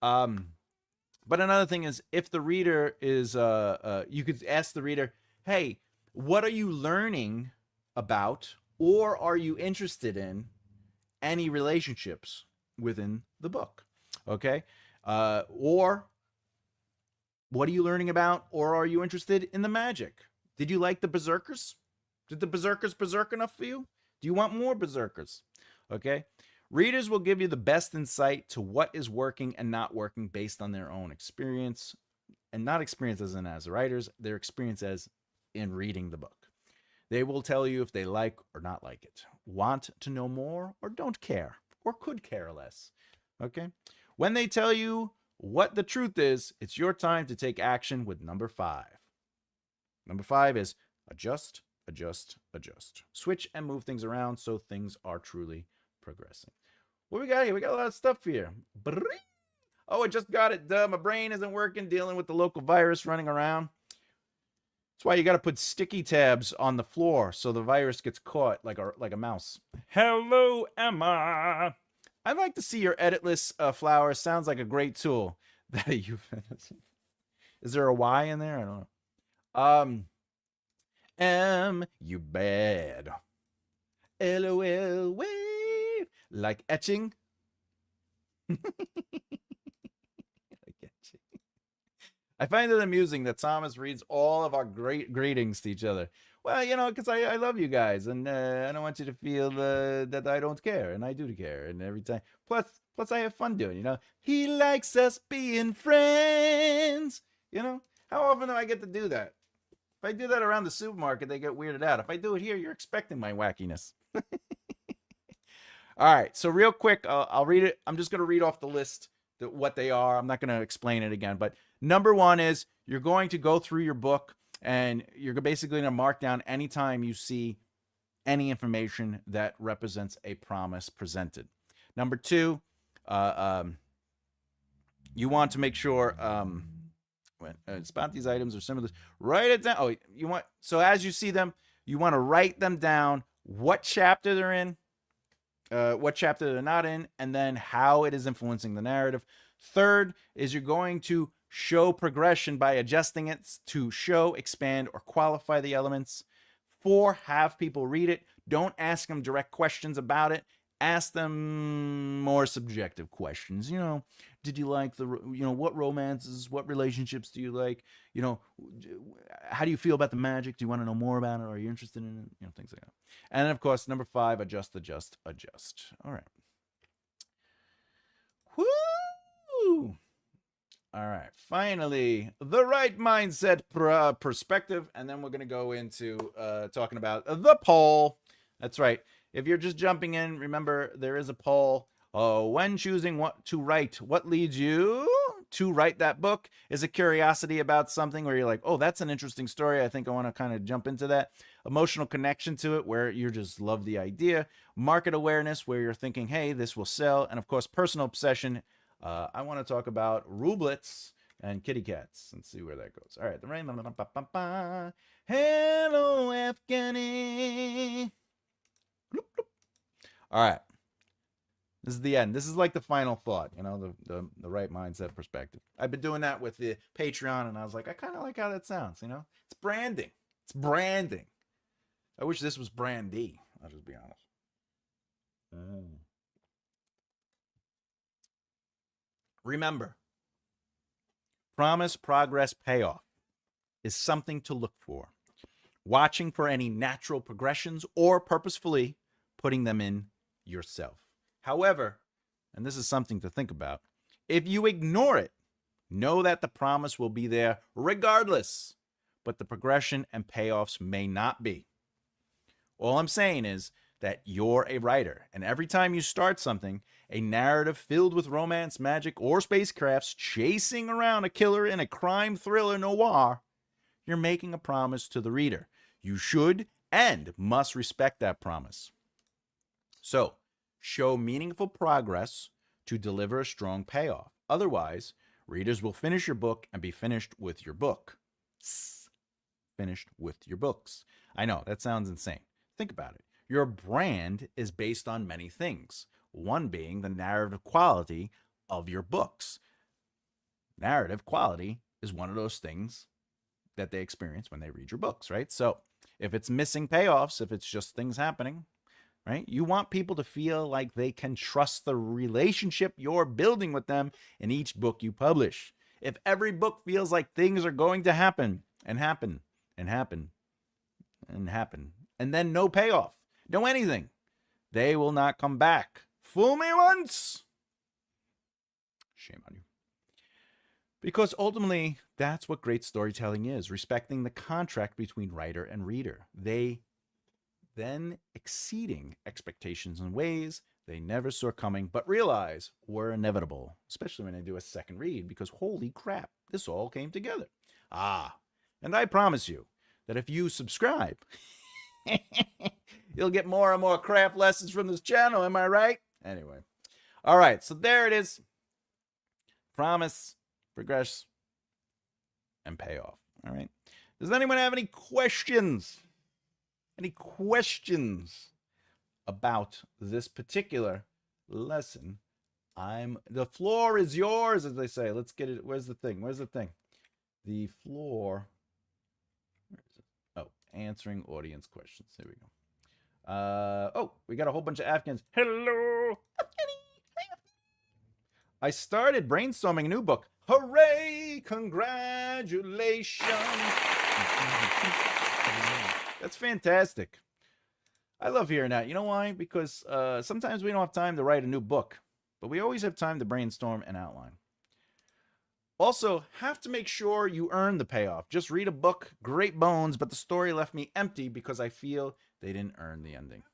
But another thing is, if the reader is, you could ask the reader, hey, what are you learning about, or are you interested in any relationships within the book? Okay. Or what are you learning about, or are you interested in the magic? Did you like the Berserkers? Did the Berserkers berserk enough for you? Do you want more Berserkers? Okay. Readers will give you the best insight to what is working and not working based on their own experience, and not experience as in as writers, their experience as in reading the book. They will tell you if they like or not like it, want to know more or don't care, or could care less. Okay? When they tell you what the truth is, it's your time to take action with number 5. Number 5 is adjust, adjust, adjust. Switch and move things around so things are truly progressing. What we got here? We got a lot of stuff here. Oh, I just got it. Duh, my brain isn't working, dealing with the local virus running around. That's why you got to put sticky tabs on the floor so the virus gets caught like a mouse. Hello, Emma. I'd like to see your editless flower. Sounds like a great tool. That you is there a Y in there? I don't know. You bad. LOL wave like etching. Like etching. I find it amusing that Thomas reads all of our great greetings to each other. Well, because I love you guys, and I don't want you to feel that I don't care, and I do care, and every time. Plus, I have fun doing. He likes us being friends. How often do I get to do that? If I do that around the supermarket, they get weirded out. If I do it here, you're expecting my wackiness. All right, so real quick, I'll read it. I'm just going to read off the list what they are. I'm not going to explain it again, but number one is you're going to go through your book and you're basically going to mark down anytime you see any information that represents a promise presented. Number two, you want to make sure when it's about these items or similar, write it down. So as you see them, you want to write them down, what chapter they're in, what chapter they're not in, and then how it is influencing the narrative. Third is you're going to show progression by adjusting it to show, expand, or qualify the elements. 4, have people read it. Don't ask them direct questions about it. Ask them more subjective questions. Did you like what romances, what relationships do you like? How do you feel about the magic? Do you want to know more about it? Are you interested in it? Things like that. And then, of course, number 5, adjust. All right. Woo! All right. Finally, the right mindset perspective. And then we're going to go into talking about the poll. That's right. If you're just jumping in, remember there is a poll. When choosing what to write, what leads you to write that book? Is a curiosity about something where you're like, oh, that's an interesting story. I think I want to kind of jump into that. Emotional connection to it where you just love the idea. Market awareness where you're thinking, hey, this will sell. And of course, personal obsession. I want to talk about rublets and kitty cats and see where that goes. All right. Hello, Afghani. All right. This is the end. This is like the final thought, the right mindset perspective. I've been doing that with the Patreon, and I was like, I kind of like how that sounds, It's branding. It's branding. I wish this was brandy. I'll just be honest. Remember, promise, progress, payoff is something to look for. Watching for any natural progressions or purposefully putting them in yourself. However, and this is something to think about, if you ignore it, know that the promise will be there regardless, but the progression and payoffs may not be. All I'm saying is that you're a writer, and every time you start something, a narrative filled with romance, magic, or spacecrafts chasing around a killer in a crime thriller noir, you're making a promise to the reader. You should and must respect that promise. So, show meaningful progress to deliver a strong payoff. Otherwise, readers will finish your book and be finished with your book. Finished with your books. I know, that sounds insane. Think about it. Your brand is based on many things, one being the narrative quality of your books. Narrative quality is one of those things that they experience when they read your books, right? So if it's missing payoffs, if it's just things happening, right? You want people to feel like they can trust the relationship you're building with them in each book you publish. If every book feels like things are going to happen and happen and happen and happen, and then no payoff, no anything, they will not come back. Fool me once. Shame on you. Because ultimately, that's what great storytelling is, respecting the contract between writer and reader. They then exceeding expectations in ways they never saw coming, but realize were inevitable, especially when they do a second read, because holy crap, this all came together. And I promise you that if you subscribe, you'll get more and more craft lessons from this channel, am I right? Anyway. All right, so there it is. Promise, progress, and payoff. All right. Does anyone have any questions? Any questions about this particular lesson? The floor is yours, as they say. Let's get it. Where's the thing? Where's the thing? The floor. Where is it? Oh, answering audience questions. There we go. Oh, we got a whole bunch of Afghans. Hello, I started brainstorming a new book. Hooray! Congratulations! That's fantastic. I love hearing that. You know why? Because sometimes we don't have time to write a new book, but we always have time to brainstorm and outline. Also, have to make sure you earn the payoff. Just read a book, great bones, but the story left me empty because I feel they didn't earn the ending.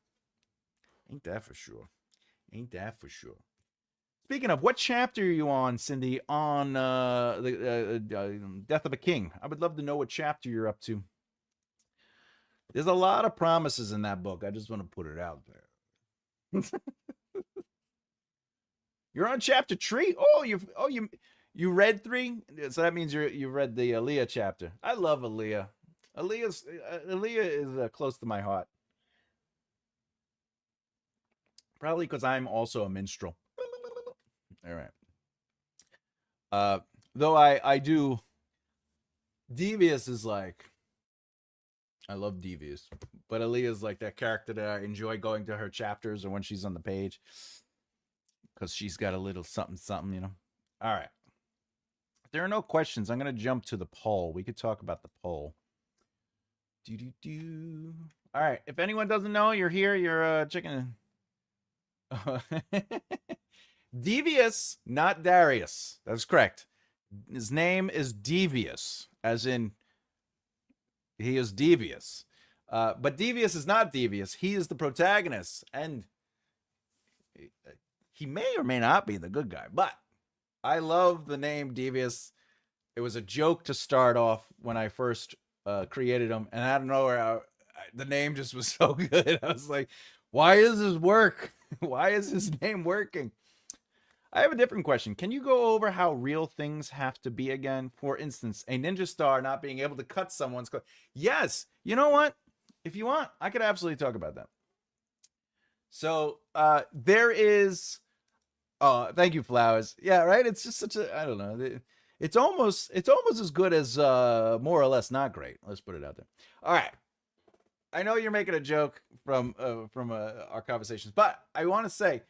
Ain't that for sure. Ain't that for sure. Speaking of, what chapter are you on, Cindy, on the Death of a King? I would love to know what chapter you're up to. There's a lot of promises in that book. I just want to put it out there. You're on chapter 3? You read 3? So that means you read the Aaliyah chapter. I love Aaliyah. Aaliyah is close to my heart. Probably because I'm also a minstrel. All right. Though I do. Devious is like, I love Devious, but Aaliyah is like that character that I enjoy going to her chapters or when she's on the page, because she's got a little something, you know. All right. If there are no questions, I'm going to jump to the poll. We could talk about the poll. All right. If anyone doesn't know, you're here. You're checking. Devious, not Darius. That's correct. His name is Devious, as in he is devious. But Devious is not devious. He is the protagonist, and he may or may not be the good guy. But I love the name Devious. It was a joke to start off when I first created him, and out of nowhere, the name just was so good. I was like, why does this work? Why is his name working? I have a different question. Can you go over how real things have to be again? For instance, a ninja star not being able to cut someone's clothes. Yes. You know what? If you want, I could absolutely talk about that. So there is... Oh, thank you, Flowers. Yeah, right? It's just such a... I don't know. It's almost as good as more or less not great. Let's put it out there. All right. I know you're making a joke from our conversations, but I want to say,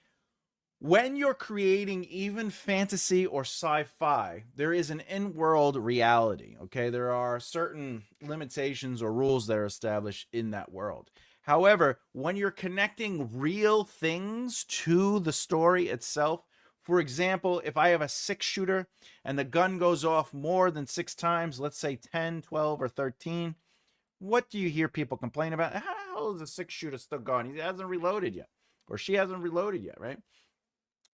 when you're creating even fantasy or sci-fi, there is an in-world reality, okay? There are certain limitations or rules that are established in that world. However, when you're connecting real things to the story itself, for example, if I have a 6-shooter and the gun goes off more than 6 times, let's say 10, 12, or 13, what do you hear people complain about? How the hell is a 6-shooter still going? He hasn't reloaded yet, or she hasn't reloaded yet, right?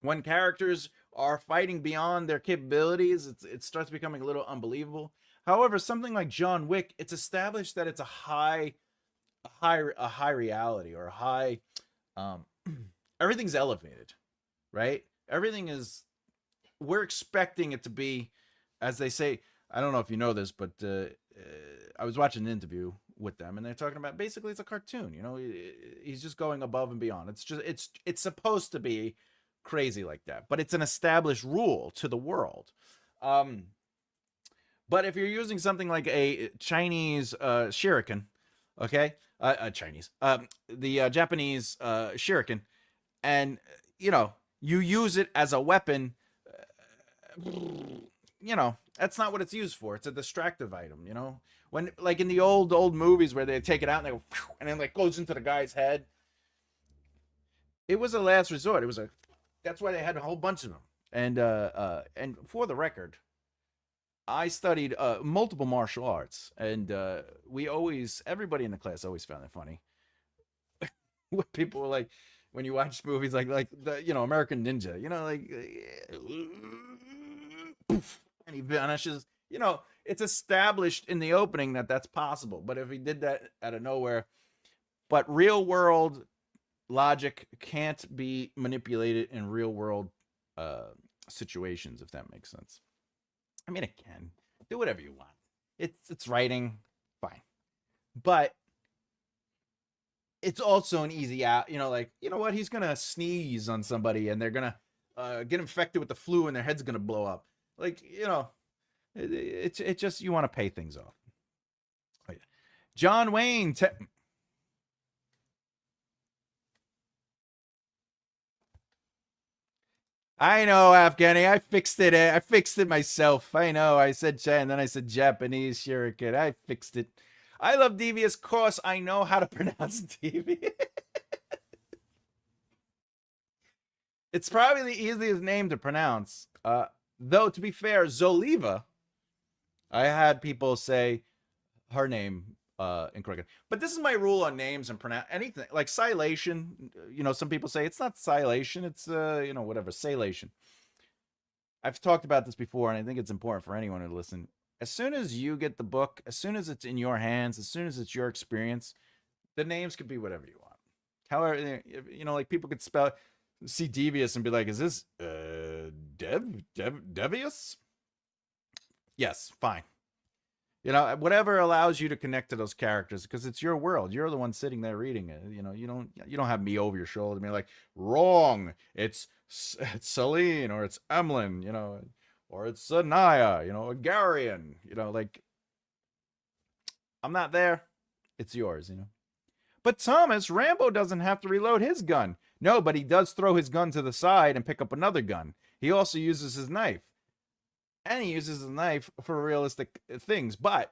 When characters are fighting beyond their capabilities, it starts becoming a little unbelievable. However, something like John Wick, it's established that it's a high reality, or a high, everything's elevated, right? Everything is, we're expecting it to be, as they say. I don't know if you know this, but I was watching an interview with them, and they're talking about, basically it's a cartoon. You know, he's just going above and beyond. It's supposed to be crazy like that, but it's an established rule to the world. But if you're using something like a Chinese shuriken, okay, the Japanese shuriken, and you use it as a weapon, that's not what it's used for. It's a distractive item. When, like in the old movies where they take it out and they go, and then like goes into the guy's head. It was a last resort. That's why they had a whole bunch of them. And for the record, I studied multiple martial arts, and everybody in the class always found it funny. When people were like, when you watch movies like the American Ninja, like poof, and he vanishes. It's established in the opening that that's possible. But if he did that out of nowhere, but real world logic can't be manipulated in real world situations, if that makes sense. I mean, it can. Do whatever you want. It's writing. Fine. But it's also an easy out, like, you know what? He's going to sneeze on somebody and they're going to get infected with the flu and their head's going to blow up. Like, it just, you want to pay things off. Oh, yeah. John Wayne. I know, Afghani. I fixed it. I fixed it myself. I know. I said and then I said Japanese shuriken. I fixed it. I love devious course. I know how to pronounce devious. It's probably the easiest name to pronounce. Though, to be fair, Zoliva, I had people say her name incorrectly. But this is my rule on names and pronounce anything. Like silation, some people say it's not silation, it's, whatever, salation. I've talked about this before, and I think it's important for anyone to listen. As soon as you get the book, as soon as it's in your hands, as soon as it's your experience, the names could be whatever you want. However, like people could see devious and be like, is this devious? Yes, fine. Whatever allows you to connect to those characters, because it's your world. You're the one sitting there reading it. You don't have me over your shoulder and be like, wrong. It's Celine, or it's Emlyn, or it's Sanaya, a Garion, like, I'm not there. It's yours, But Thomas, Rambo doesn't have to reload his gun. No, but he does throw his gun to the side and pick up another gun. He also uses his knife. And he uses a knife for realistic things. But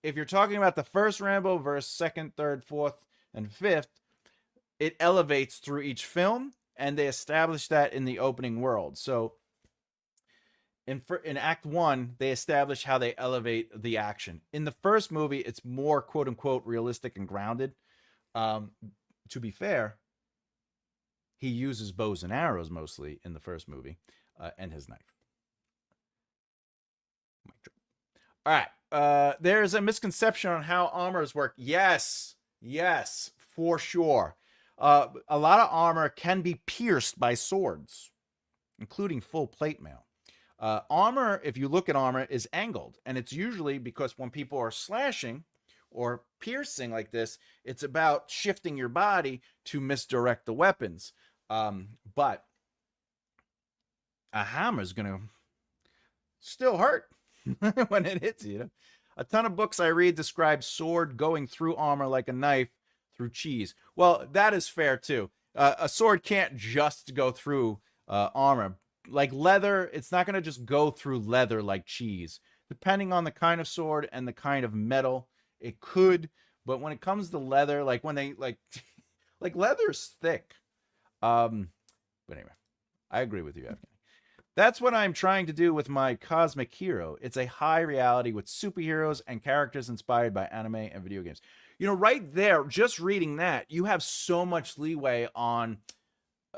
if you're talking about the first Rambo versus second, third, fourth, and fifth, it elevates through each film, and they establish that in the opening world. So in Act 1, they establish how they elevate the action. In the first movie, it's more quote-unquote realistic and grounded. To be fair, he uses bows and arrows mostly in the first movie, and his knife. All right. There's a misconception on how armors work. Yes, for sure. A lot of armor can be pierced by swords, including full plate mail. Armor, if you look at armor, is angled, and it's usually because when people are slashing or piercing like this, it's about shifting your body to misdirect the weapons. But a hammer is going to still hurt when it hits you. A ton of books I read describe sword going through armor like a knife through cheese. Well, that is fair too. A sword can't just go through armor. Like leather, it's not going to just go through leather like cheese. Depending on the kind of sword and the kind of metal, it could. But when it comes to leather, like when they like leather's thick. But anyway, I agree with you, Afghan. That's what I'm trying to do with my Cosmic Hero. It's a high reality with superheroes and characters inspired by anime and video games. Right there, just reading that, you have so much leeway on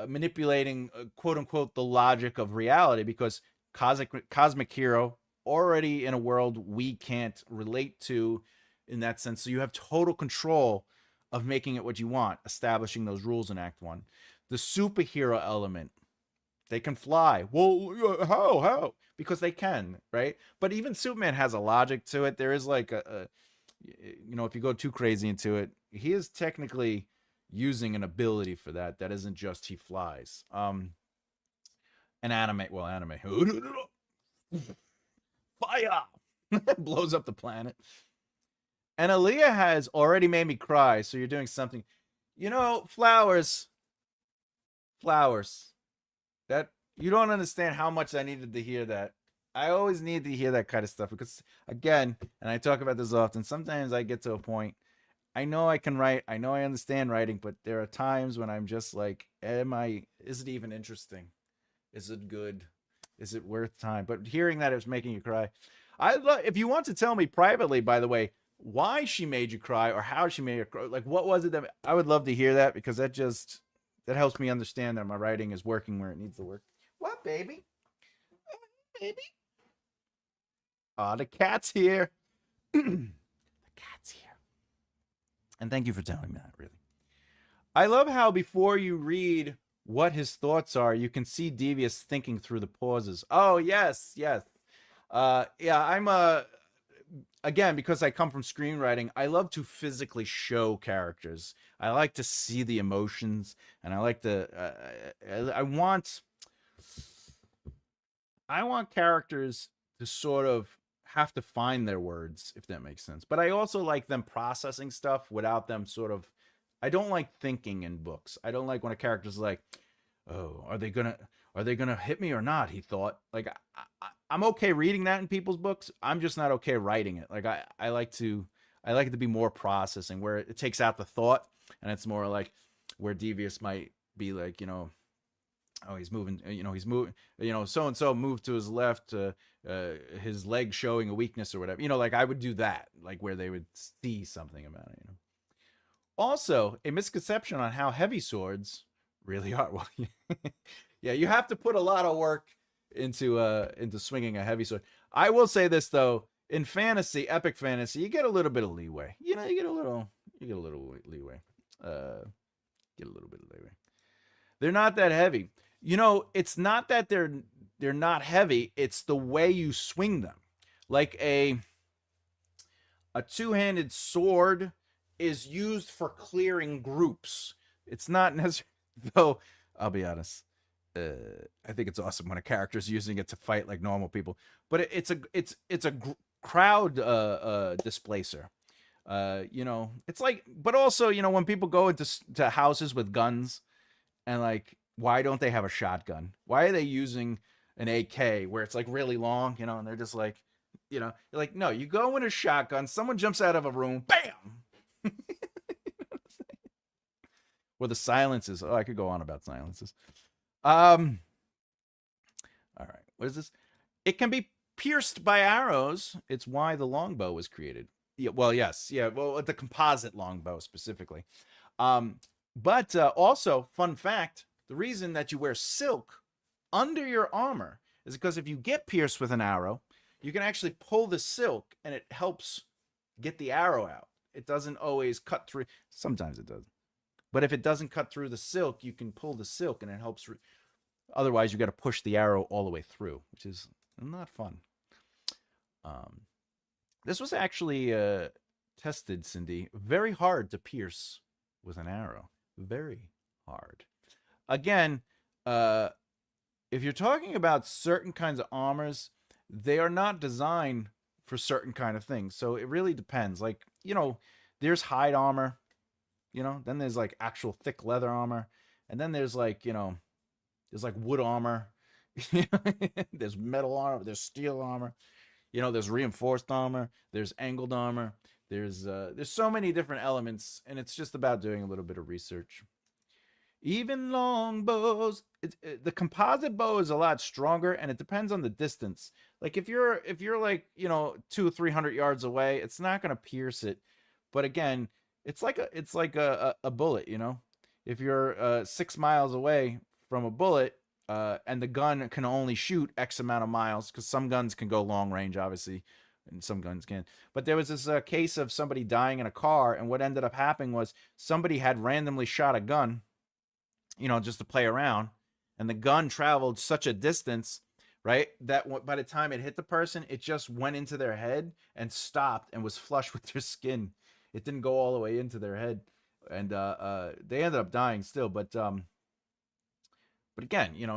manipulating, quote unquote, the logic of reality, because Cosmic Hero already in a world we can't relate to in that sense. So you have total control of making it what you want, establishing those rules in Act 1. The superhero element, they can fly. Well, how? Because they can, right? But even Superman has a logic to it. There is like if you go too crazy into it, he is technically using an ability for that. That isn't just he flies. Anime. Fire blows up the planet. And Aaliyah has already made me cry. So you're doing something. Flowers. That you don't understand how much I needed to hear that. I always need to hear that kind of stuff because, again, and I talk about this often, sometimes I get to a point, I know I can write, I know I understand writing, but there are times when I'm just like, is it even interesting? Is it good? Is it worth time? But hearing that, it was making you cry. If you want to tell me privately, by the way, why she made you cry or how she made you cry, like what was it that, I would love to hear that, because that helps me understand that my writing is working where it needs to work. What, baby? Baby? Oh, the cat's here. The cat's here. And thank you for telling me that, really. I love how before you read what his thoughts are, you can see Devious thinking through the pauses. Oh, yes. Yeah, again, because I come from screenwriting, I love to physically show characters. I like to see the emotions, and I like to. I want characters to sort of have to find their words, if that makes sense. But I also like them processing stuff without them sort of. I don't like thinking in books. I don't like when a character's like, "Oh, are they gonna hit me or not?" He thought. Like I'm okay reading that in people's books. I'm just not okay writing it. Like I like it to be more processing where it takes out the thought, and it's more like where Devious might be like, oh, he's moving, he's moving, so and so moved to his left, his leg showing a weakness or whatever, like I would do that, like where they would see something about it. Also, a misconception on how heavy swords really are. Well, yeah, you have to put a lot of work into swinging a heavy sword. I will say this though, in fantasy, epic fantasy, you get a little bit of leeway. You get a little leeway. Get a little bit of leeway. They're not that heavy. It's not that they're not heavy. It's the way you swing them. Like a two-handed sword is used for clearing groups. It's not necessarily, though. I'll be honest. I think it's awesome when a character's using it to fight like normal people. But it's a crowd displacer. It's like, but also, when people go into houses with guns, and like, why don't they have a shotgun? Why are they using an AK where it's like really long, and they're just like, you're like, no, you go in a shotgun, someone jumps out of a room, bam. Or the silences. Oh, I could go on about silences. All right. What is this? It can be pierced by arrows. It's why the longbow was created. Yeah, well, yes. Yeah, well, the composite longbow specifically. But also, fun fact, the reason that you wear silk under your armor is because if you get pierced with an arrow, you can actually pull the silk and it helps get the arrow out. It doesn't always cut through. Sometimes it does. But if it doesn't cut through the silk, you can pull the silk and it helps. Otherwise, you got to push the arrow all the way through, which is not fun. This was actually tested, Cindy. Very hard to pierce with an arrow. Very hard. Again, if you're talking about certain kinds of armors, they are not designed for certain kind of things. So it really depends. Like, there's hide armor, then there's like actual thick leather armor. And then there's like, there's like wood armor. There's metal armor. There's steel armor. There's reinforced armor. There's angled armor. There's so many different elements, and it's just about doing a little bit of research. Even long bows, the composite bow is a lot stronger, and it depends on the distance. Like if you're like 200-300 yards away, it's not gonna pierce it. But again, it's like a bullet. If you're 6 miles away from a bullet, and the gun can only shoot X amount of miles, because some guns can go long range, obviously, and some guns can. But there was this case of somebody dying in a car, and what ended up happening was somebody had randomly shot a gun, just to play around, and the gun traveled such a distance, right, that by the time it hit the person, it just went into their head and stopped and was flush with their skin. It didn't go all the way into their head, and they ended up dying still. But again, you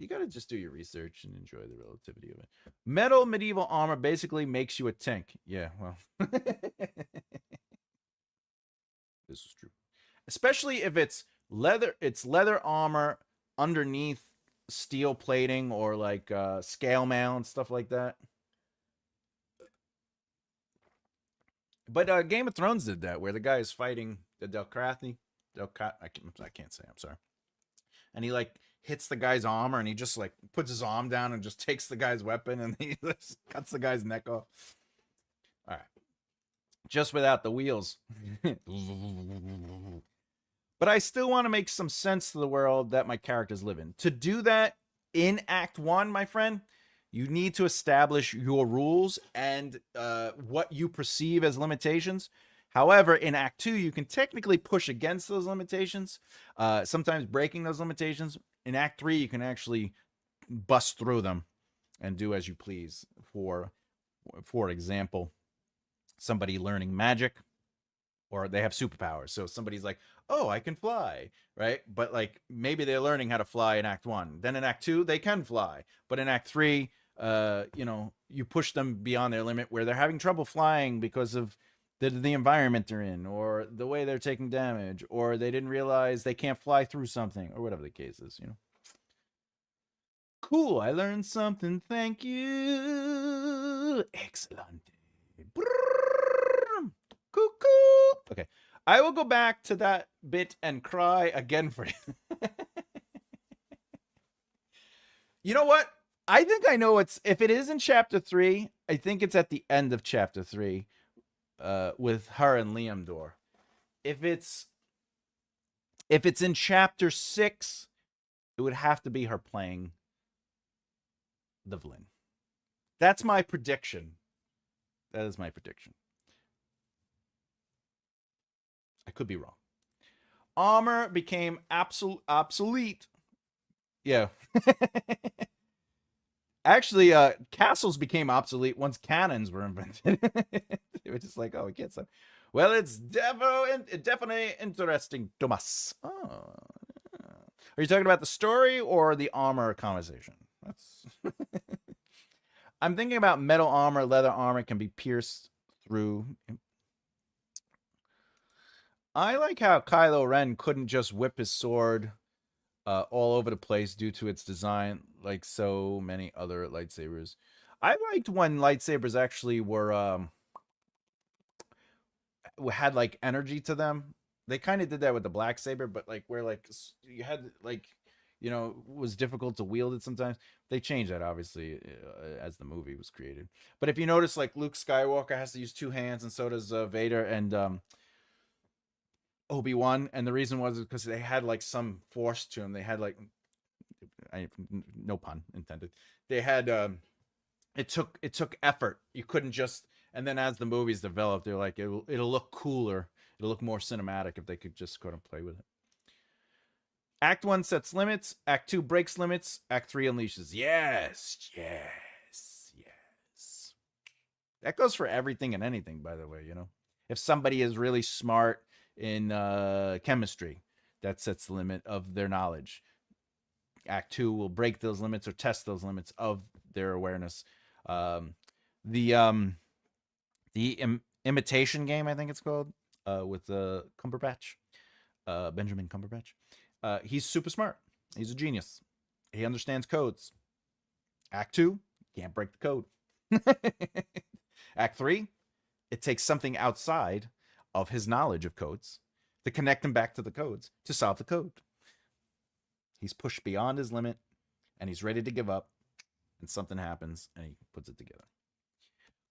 got to just do your research and enjoy the relativity of it. Metal medieval armor basically makes you a tank. Yeah, well, this is true. Especially if it's leather. It's leather armor underneath steel plating or like scale mail and stuff like that. But Game of Thrones did that, where the guy is fighting the Dothraki. I can't say. I'm sorry. And he like hits the guy's armor, and he just like puts his arm down and just takes the guy's weapon, and he just cuts the guy's neck off. All right, just without the wheels. But I still want to make some sense to the world that my characters live in. To do that in Act 1, my friend, you need to establish your rules and what you perceive as limitations. However, in Act 2, you can technically push against those limitations, sometimes breaking those limitations. In Act 3, you can actually bust through them and do as you please for For example, somebody learning magic, or they have superpowers. So somebody's like, "Oh, I can fly," right? But like maybe they're learning how to fly in Act 1. Then in Act 2, they can fly. But in Act 3, you push them beyond their limit where they're having trouble flying because of the environment they're in, or the way they're taking damage, or they didn't realize they can't fly through something, or whatever the case is. Cool, I learned something. Thank you. Excellent. Cuckoo. Okay. I will go back to that bit and cry again for you. You know what? I think I know if it is in chapter 3, I think it's at the end of chapter 3 with her and Liam Door. If it's in chapter 6, it would have to be her playing the Vlin. That's my prediction. That is my prediction. I could be wrong. Armor became obsolete. Yeah. Actually, castles became obsolete once cannons were invented. They were just like, oh, we can't stop. Well, it's definitely interesting, Thomas. Oh. Are you talking about the story or the armor conversation? That's. I'm thinking about metal armor, leather armor can be pierced through. I like how Kylo Ren couldn't just whip his sword all over the place due to its design, like so many other lightsabers. I liked when lightsabers actually had like energy to them. They kind of did that with the black saber, but like where like you had like was difficult to wield it sometimes. They changed that obviously as the movie was created. But if you notice, like Luke Skywalker has to use 2 hands, and so does Vader and Obi-Wan, and the reason was because they had like some force to them. They had like, no pun intended. They had it took effort. You couldn't just. And then as the movies developed, they're like, it'll look cooler. It'll look more cinematic if they could just go and play with it. Act 1 sets limits. Act 2 breaks limits. Act 3 unleashes. Yes. That goes for everything and anything, by the way. If somebody is really smart in chemistry, that sets the limit of their knowledge. Act 2 will break those limits or test those limits of their awareness. The Imitation Game, I think it's called, with Cumberbatch, Benjamin Cumberbatch. He's super smart. He's a genius. He understands codes. Act 2, can't break the code. Act 3, it takes something outside of his knowledge of codes to connect him back to the codes to solve the code. He's pushed beyond his limit, and he's ready to give up, and something happens, and he puts it together.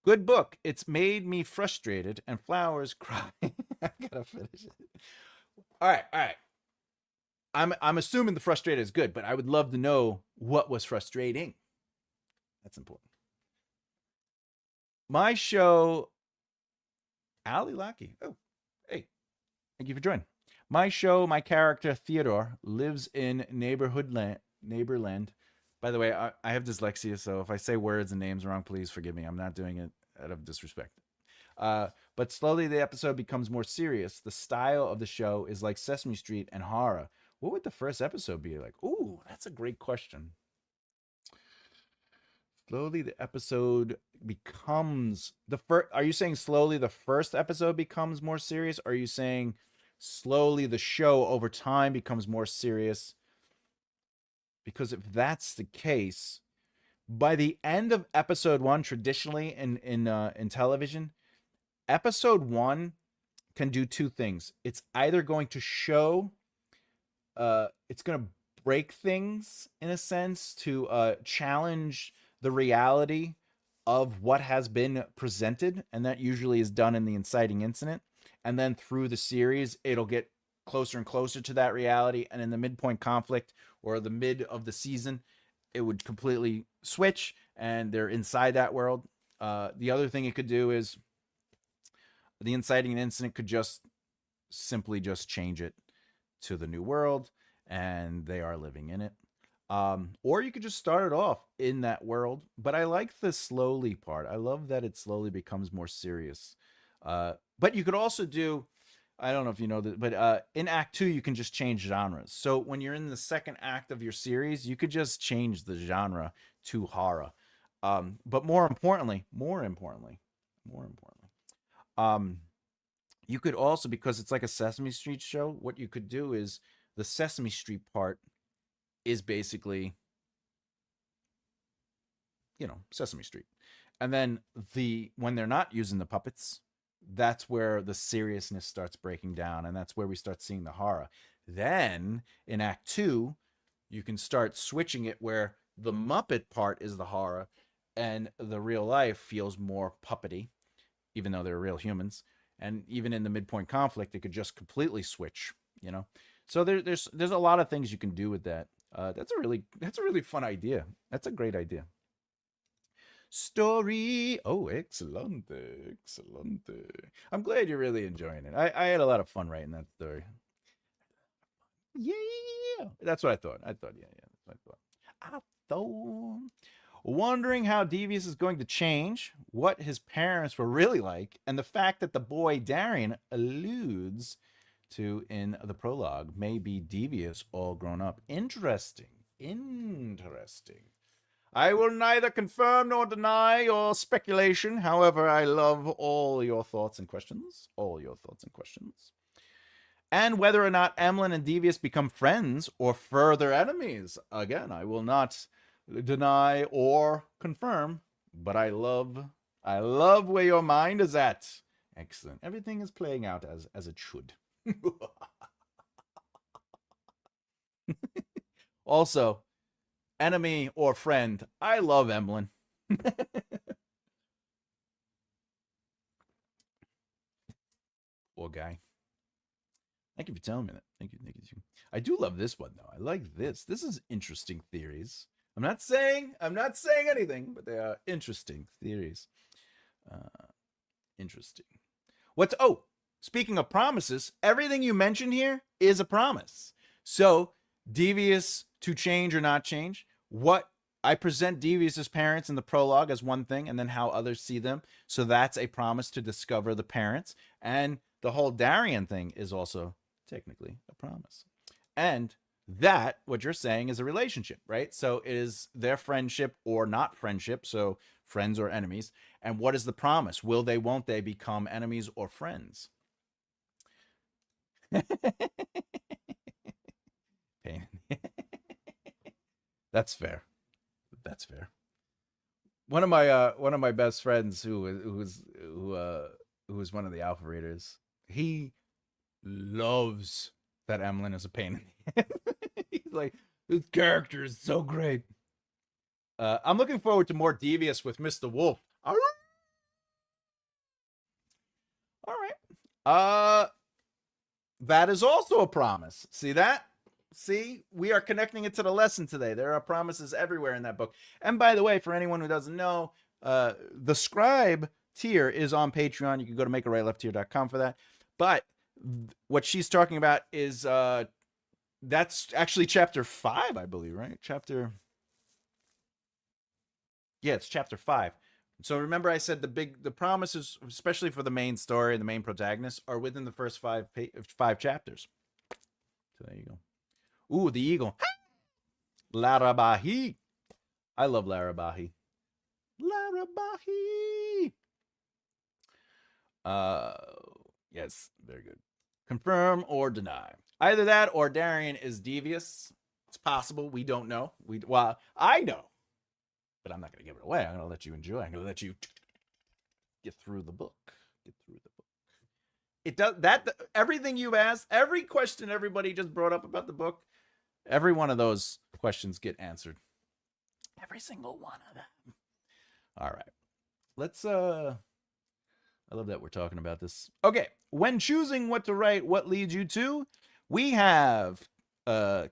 Good book. It's made me frustrated, and flowers cry. I gotta finish it. All right. I'm assuming the frustrated is good, but I would love to know what was frustrating. That's important. My show, Ali Lackey. Oh, hey, thank you for joining. My show, my character Theodore lives in Neighborland. By the way, I have dyslexia, so if I say words and names wrong, please forgive me. I'm not doing it out of disrespect. But slowly the episode becomes more serious. The style of the show is like Sesame Street and horror. What would the first episode be like? Ooh, that's a great question. Slowly the episode becomes the first. Are you saying slowly the first episode becomes more serious? Or are you saying slowly the show over time becomes more serious? Because if that's the case, by the end of episode 1, traditionally in television, episode 1 can do 2 things. It's either going to show, it's going to break things in a sense to challenge the reality of what has been presented, and that usually is done in the inciting incident. And then through the series, it'll get closer and closer to that reality, and in the midpoint conflict or the mid of the season, it would completely switch, and they're inside that world. The other thing it could do is the inciting incident could just simply just change it to the new world, and they are living in it. Or you could just start it off in that world. But I like the slowly part. I love that it slowly becomes more serious. But you could also do, I don't know if you know that, but in Act 2, you can just change genres. So when you're in the second act of your series, you could just change the genre to horror. But more importantly, um, you could also, because it's like a Sesame Street show, what you could do is the Sesame Street part is basically, Sesame Street. And then when they're not using the puppets, that's where the seriousness starts breaking down, and that's where we start seeing the horror. Then in Act 2, you can start switching it where the Muppet part is the horror and the real life feels more puppety, even though they're real humans. And even in the midpoint conflict, it could just completely switch, So there's a lot of things you can do with that. That's a really fun idea. That's a great idea. Story. Oh, excelente. I'm glad you're really enjoying it. I had a lot of fun writing that story. Yeah. That's what I thought. Yeah. That's what I thought. Wondering how Devious is going to change, what his parents were really like, and the fact that the boy Darian alludes to in the prologue may be Devious all grown up. Interesting. I will neither confirm nor deny your speculation. However, I love all your thoughts and questions. And whether or not Emlyn and Devious become friends or further enemies. Again, I will not deny or confirm, but I love where your mind is at. Excellent. Everything is playing out as it should. Also, enemy or friend, I love Emlyn. Poor guy. Thank you for telling me that. Thank you. I do love this one though. I like this. This is interesting theories. I'm not saying anything, but they are interesting theories. Interesting. Speaking of promises, everything you mentioned here is a promise. So, Devious to change or not change. What I present Devious's parents in the prologue as one thing, and then how others see them. So that's a promise to discover the parents. And the whole Darian thing is also technically a promise. And that, what you're saying, is a relationship, right? So it is their friendship or not friendship. So friends or enemies. And what is the promise? Will they, won't they become enemies or friends? Pain. That's fair. One of my best friends who was one of the alpha readers, he loves that Emlyn is a pain in the head. He's like, this character is so great. I'm looking forward to more Devious with Mr. Wolf. All right. That is also a promise. See that? See, we are connecting it to the lesson today. There are promises everywhere in that book. And by the way, for anyone who doesn't know, the Scribe tier is on Patreon. You can go to makearightleftier.com for that. But what she's talking about is that's actually chapter 5, I believe, right? It's chapter 5. So remember I said the promises, especially for the main story and the main protagonist, are within the first 5 chapters. So there you go. Ooh, the eagle. Larabahi. I love Larabahi. Yes, very good. Confirm or deny. Either that or Darian is Devious. It's possible. We don't know. I know. But I'm not going to give it away. I'm going to let you enjoy. I'm going to let you get through the book. It does that. Everything you've asked, every question everybody just brought up about the book, every one of those questions get answered. Every single one of them. All right. Let's I love that we're talking about this. Okay. When choosing what to write, what leads you to? We have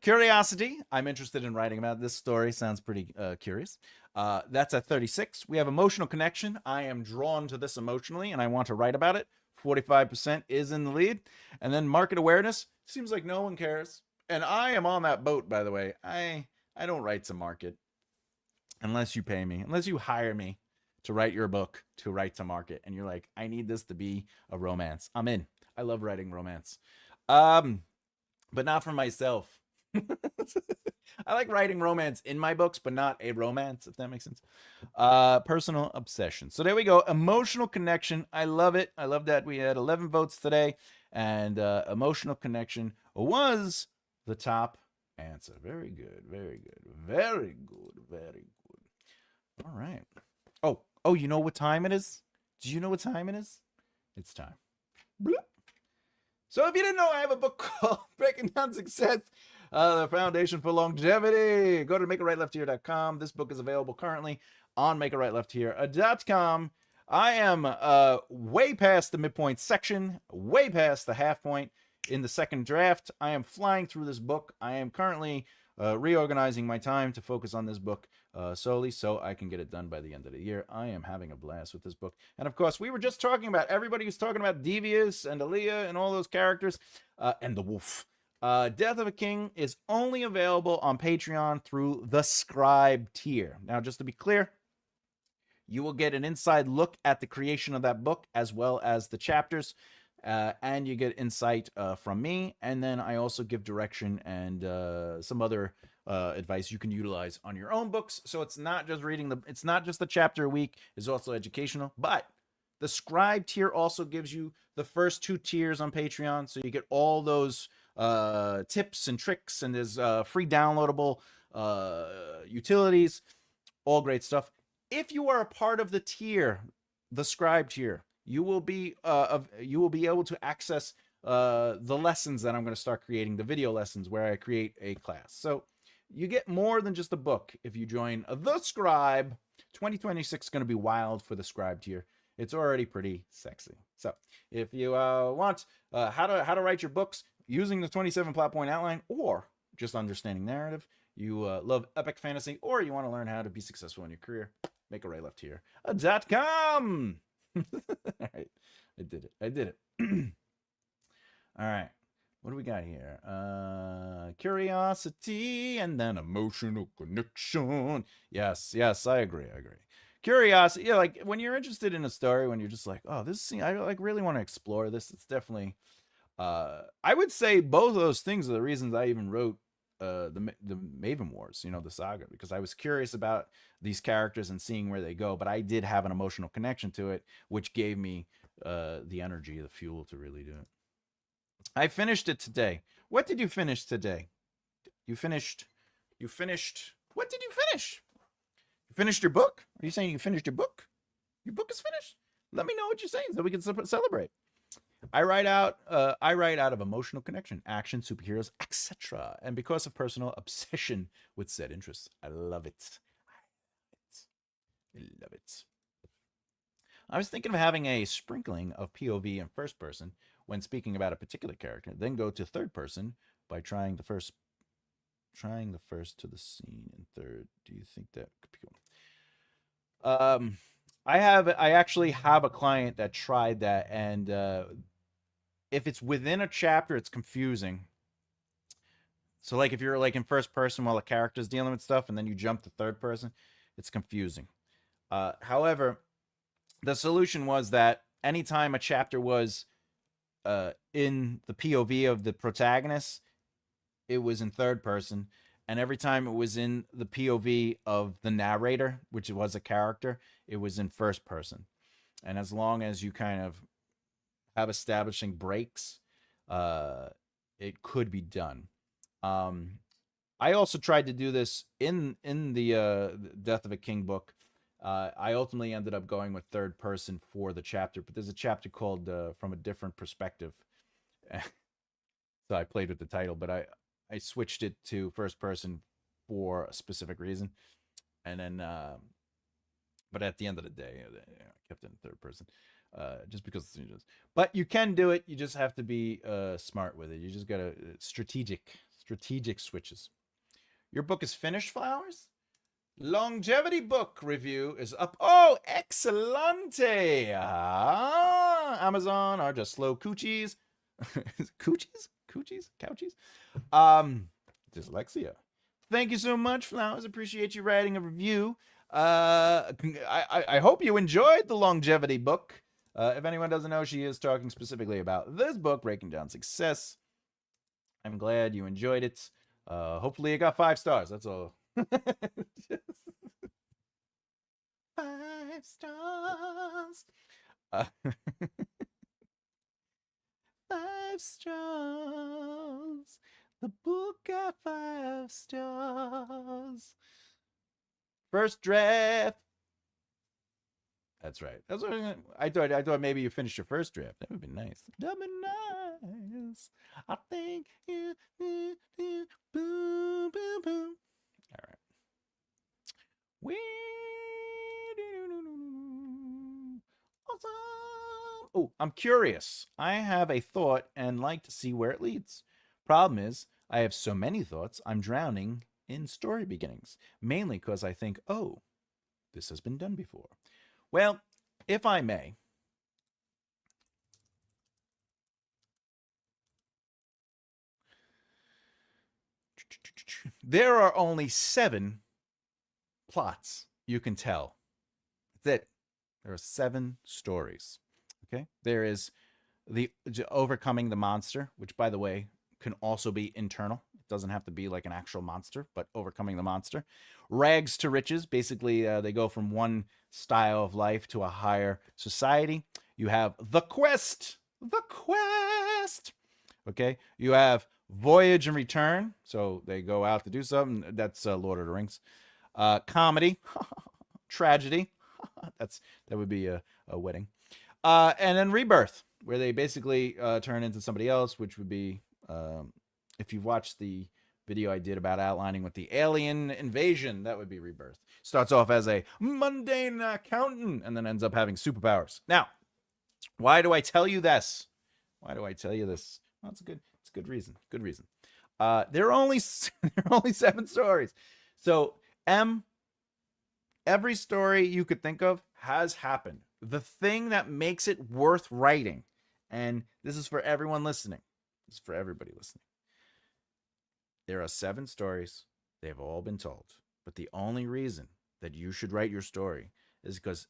curiosity. I'm interested in writing about this story. Sounds pretty curious. That's at 36. We have emotional connection. I am drawn to this emotionally and I want to write about it. 45% is in the lead. And then market awareness. Seems like no one cares. And I am on that boat, by the way. I I don't write to market unless you pay me, unless you hire me to write your book to write to market, and you're like, I need this to be a romance. I'm in. I love writing romance, but not for myself. I like writing romance in my books, but not a romance, if that makes sense. Personal obsession. So there we go. Emotional connection. I love it. I love that we had 11 votes today, and emotional connection was the top answer. Very good. Very good. Very good. Very good. All right. Oh, you know what time it is? Do you know what time it is? It's time. Bloop. So if you didn't know, I have a book called Breaking Down Success, the Foundation for Longevity. Go to makeitrightleftheare.com. This book is available currently on makeitrightleftheare.com. I am way past the midpoint section, way past the half point in the second draft. I am flying through this book. I am currently reorganizing my time to focus on this book solely so I can get it done by the end of the year. I am having a blast with this book. And of course, we were just talking about, everybody was talking about Devious and Aaliyah and all those characters, and the wolf. Death of a King is only available on Patreon through the Scribe tier. Now, just to be clear, you will get an inside look at the creation of that book as well as the chapters, and you get insight from me. And then I also give direction and some other advice you can utilize on your own books. So it's not just it's not just the chapter a week. It's also educational. But the Scribe tier also gives you the first 2 tiers on Patreon, so you get all those tips and tricks, and there's free downloadable utilities, all great stuff. If you are a part of the tier, the Scribe tier, you will be able to access the lessons that I'm going to start creating, the video lessons where I create a class. So you get more than just a book if you join the Scribe. 2026 is going to be wild for the Scribe tier. It's already pretty sexy. So if you want how to write your books using the 27 plot point outline, or just understanding narrative, you love epic fantasy, or you want to learn how to be successful in your career, makeitrightleftheare.com. All right, I did it. All right, what do we got here? Curiosity and then emotional connection. Yes, I agree. Curiosity, yeah, like when you're interested in a story, when you're just like, oh, this, I like really want to explore this. It's definitely, I would say both of those things are the reasons I even wrote the Maven Wars, the saga, because I was curious about these characters and seeing where they go, but I did have an emotional connection to it, which gave me the energy, the fuel to really do it. I finished it today. What did you finish today? You finished. What did you finish? You finished your book? Are you saying you finished your book? Your book is finished? Let me know what you're saying so we can celebrate. I write out of emotional connection, action, superheroes, etc. And because of personal obsession with said interests. I love it. I love it. I was thinking of having a sprinkling of POV and first person when speaking about a particular character, then go to third person by trying the first to the scene in third. Do you think that could be cool? I actually have a client that tried that, and if it's within a chapter, it's confusing. So like if you're like in first person while the character's dealing with stuff and then you jump to third person, it's confusing. However, the solution was that anytime a chapter was in the POV of the protagonist, it was in third person. And every time it was in the POV of the narrator, which was a character, it was in first person. And as long as you kind of have establishing breaks, it could be done. I also tried to do this in the Death of a King book. I ultimately ended up going with third person for the chapter, but there's a chapter called From a Different Perspective. So I played with the title, but I switched it to first person for a specific reason. And then, but at the end of the day, I kept it in third person, just because, but you can do it. You just have to be smart with it. You just got to strategic switches. Your book is finished, Flowers? Longevity book review is up. Oh, excelente. Amazon are just slow coochies. Coochies? Couchies? Couchies? Dyslexia. thank you so much, Flowers. Appreciate you writing a review. I hope you enjoyed the longevity book. If anyone doesn't know, she is talking specifically about this book, Breaking Down Success. I'm glad you enjoyed it. Hopefully, it got 5 stars. That's all. 5 stars. 5 stars. The book got 5 stars. First draft. That's right. That's what I thought. I thought maybe you finished your first draft. That would be nice. That would be nice. I think. Boom, boom, boom. All right. Awesome. Oh, I'm curious. I have a thought and like to see where it leads. Problem is, I have so many thoughts, I'm drowning in story beginnings, mainly because I think, oh, this has been done before. Well, if I may, there are only 7 plots you can tell. That's it. There are 7 stories. Okay? There is the overcoming the monster, which, by the way, can also be internal. It doesn't have to be like an actual monster, but overcoming the monster. Rags to riches. Basically, they go from one style of life to a higher society. You have the quest. The quest. Okay? You have voyage and return. So they go out to do something. That's Lord of the Rings. Comedy. Tragedy. That would be a wedding. And then rebirth, where they basically turn into somebody else, which would be, if you've watched the video I did about outlining with the alien invasion, that would be rebirth. Starts off as a mundane accountant and then ends up having superpowers. Now, why do I tell you this? Why do I tell you this? Well, it's a good reason. Good reason. There are only 7 stories. So every story you could think of has happened. The thing that makes it worth writing, and this is for everyone listening, this is for everybody listening. There are 7 stories. They've all been told. But the only reason that you should write your story is because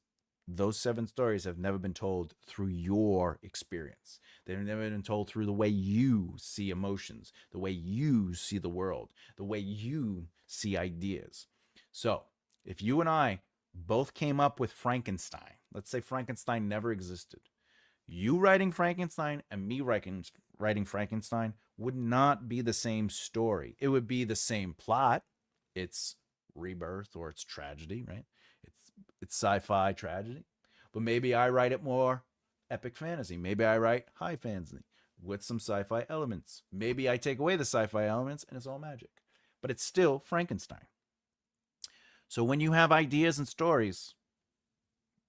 those 7 stories have never been told through your experience. They've never been told through the way you see emotions, the way you see the world, the way you see ideas. So, if you and I both came up with Frankenstein, let's say Frankenstein never existed, you writing Frankenstein and me writing Frankenstein would not be the same story. It would be the same plot. It's rebirth or it's tragedy, right? It's sci-fi tragedy. But maybe I write it more epic fantasy. Maybe I write high fantasy with some sci-fi elements. Maybe I take away the sci-fi elements and it's all magic. But it's still Frankenstein. So when you have ideas and stories,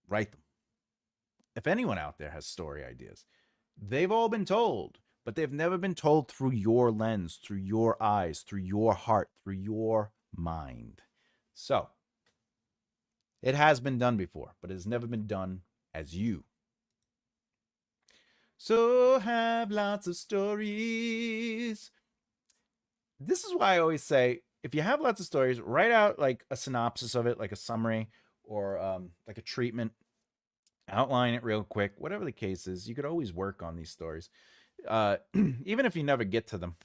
write them. If anyone out there has story ideas, they've all been told, but they've never been told through your lens, through your eyes, through your heart, through your mind. So, it has been done before, but it has never been done as you. So have lots of stories. This is why I always say, if you have lots of stories, write out like a synopsis of it, like a summary or like a treatment. Outline it real quick. Whatever the case is, you could always work on these stories. Even if you never get to them,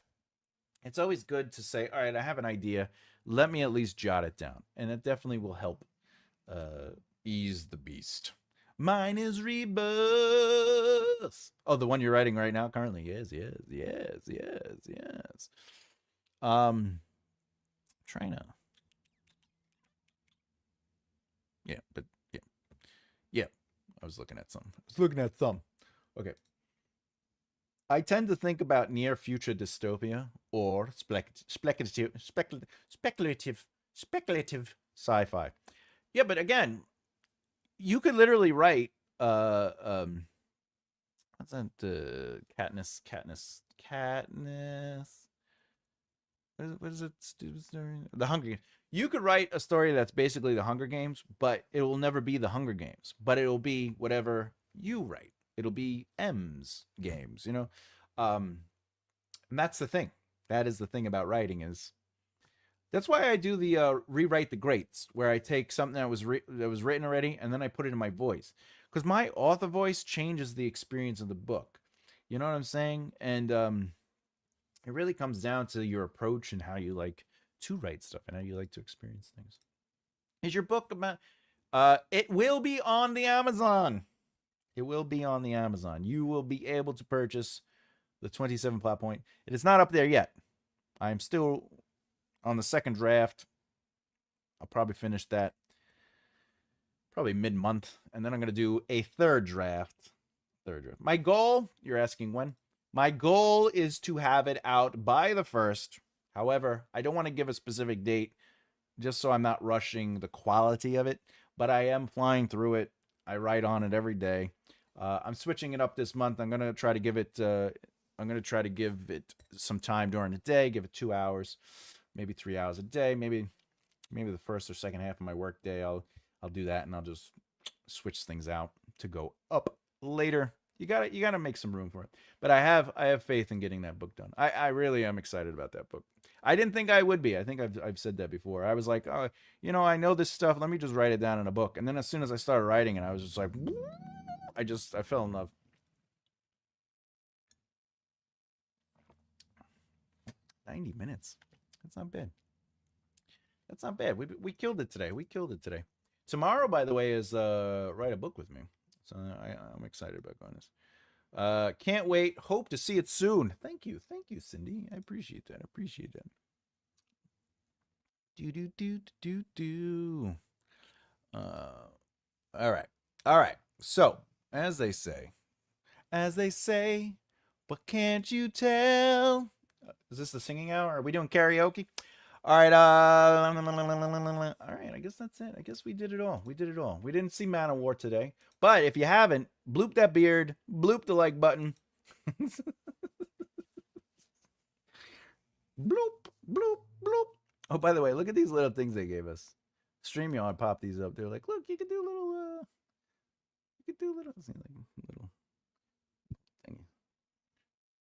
it's always good to say, all right, I have an idea. Let me at least jot it down. And it definitely will help ease the beast. Mine is Rebus. Oh, the one you're writing right now currently? Yes. Trying to. Yeah, but yeah. I was looking at some. Okay. I tend to think about near future dystopia or speculative sci-fi. Yeah, but again, you could literally write what's that Katniss. What is it? The Hunger Games. You could write a story that's basically the Hunger Games, but it will never be the Hunger Games. But it will be whatever you write. It'll be M's games, you know? And that's the thing. That is the thing about writing is That's why I do the rewrite the greats, where I take something that was written already and then I put it in my voice, because my author voice changes the experience of the book. You know what I'm saying? And it really comes down to your approach and how you like to write stuff and how you like to experience things. Is your book about? It will be on the Amazon. It will be on the Amazon. You will be able to purchase the 27 plot point. It is not up there yet. I'm still on the second draft. I'll probably finish that probably mid-month, and then I'm going to do a third draft. My goal, you're asking when? My goal is to have it out by the 1st. However, I don't want to give a specific date just so I'm not rushing the quality of it, but I am flying through it. I write on it every day. I'm switching it up this month. I'm going to try to give it some time during the day, give it 2 hours, maybe 3 hours a day, maybe the first or second half of my work day. I'll do that, and I'll just switch things out to go up later. You gotta make some room for it. But I have faith in getting that book done. I really am excited about that book. I didn't think I would be. I think I've said that before. I was like, oh, I know this stuff. Let me just write it down in a book. And then as soon as I started writing it, I was just like, I fell in love. 90 minutes. That's not bad. That's not bad. We killed it today. Tomorrow, by the way, is write a book with me. So I'm excited about going this. Can't wait. Hope to see it soon. Thank you, Cindy. I appreciate that. Do. All right. So as they say, but can't you tell? Is this the singing hour? Are we doing karaoke? All right. All right. I guess that's it. I guess we did it all. We didn't see Man of War today, but if you haven't, bloop that beard, bloop the like button. Bloop, bloop, bloop. Oh, by the way, look at these little things they gave us. StreamYard popped these up. They're like, look, you could do little thing.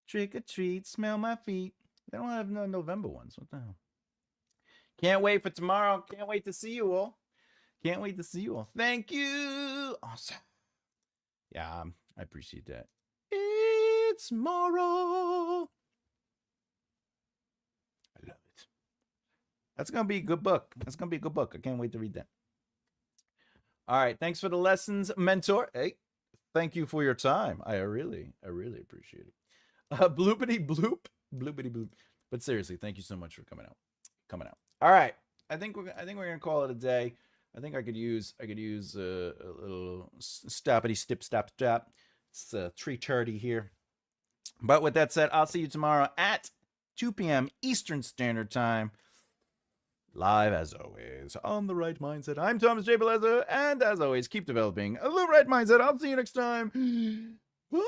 Trick or treat, smell my feet. They don't have no November ones. What the hell? Can't wait for tomorrow. Can't wait to see you all. Thank you. Awesome. Yeah, I appreciate that. It's tomorrow. I love it. That's going to be a good book. I can't wait to read that. All right. Thanks for the lessons, mentor. Hey, thank you for your time. I really appreciate it. Bloopity bloop. But seriously, thank you so much for coming out. All right. I think we're gonna call it a day. I think I could use a little stoppity stip stop. It's 3:30 here. But with that said, I'll see you tomorrow at 2 p.m. Eastern Standard Time. Live as always on The Right Mindset. I'm Thomas J. Bellezza, and as always, keep developing the right mindset. I'll see you next time. Bye.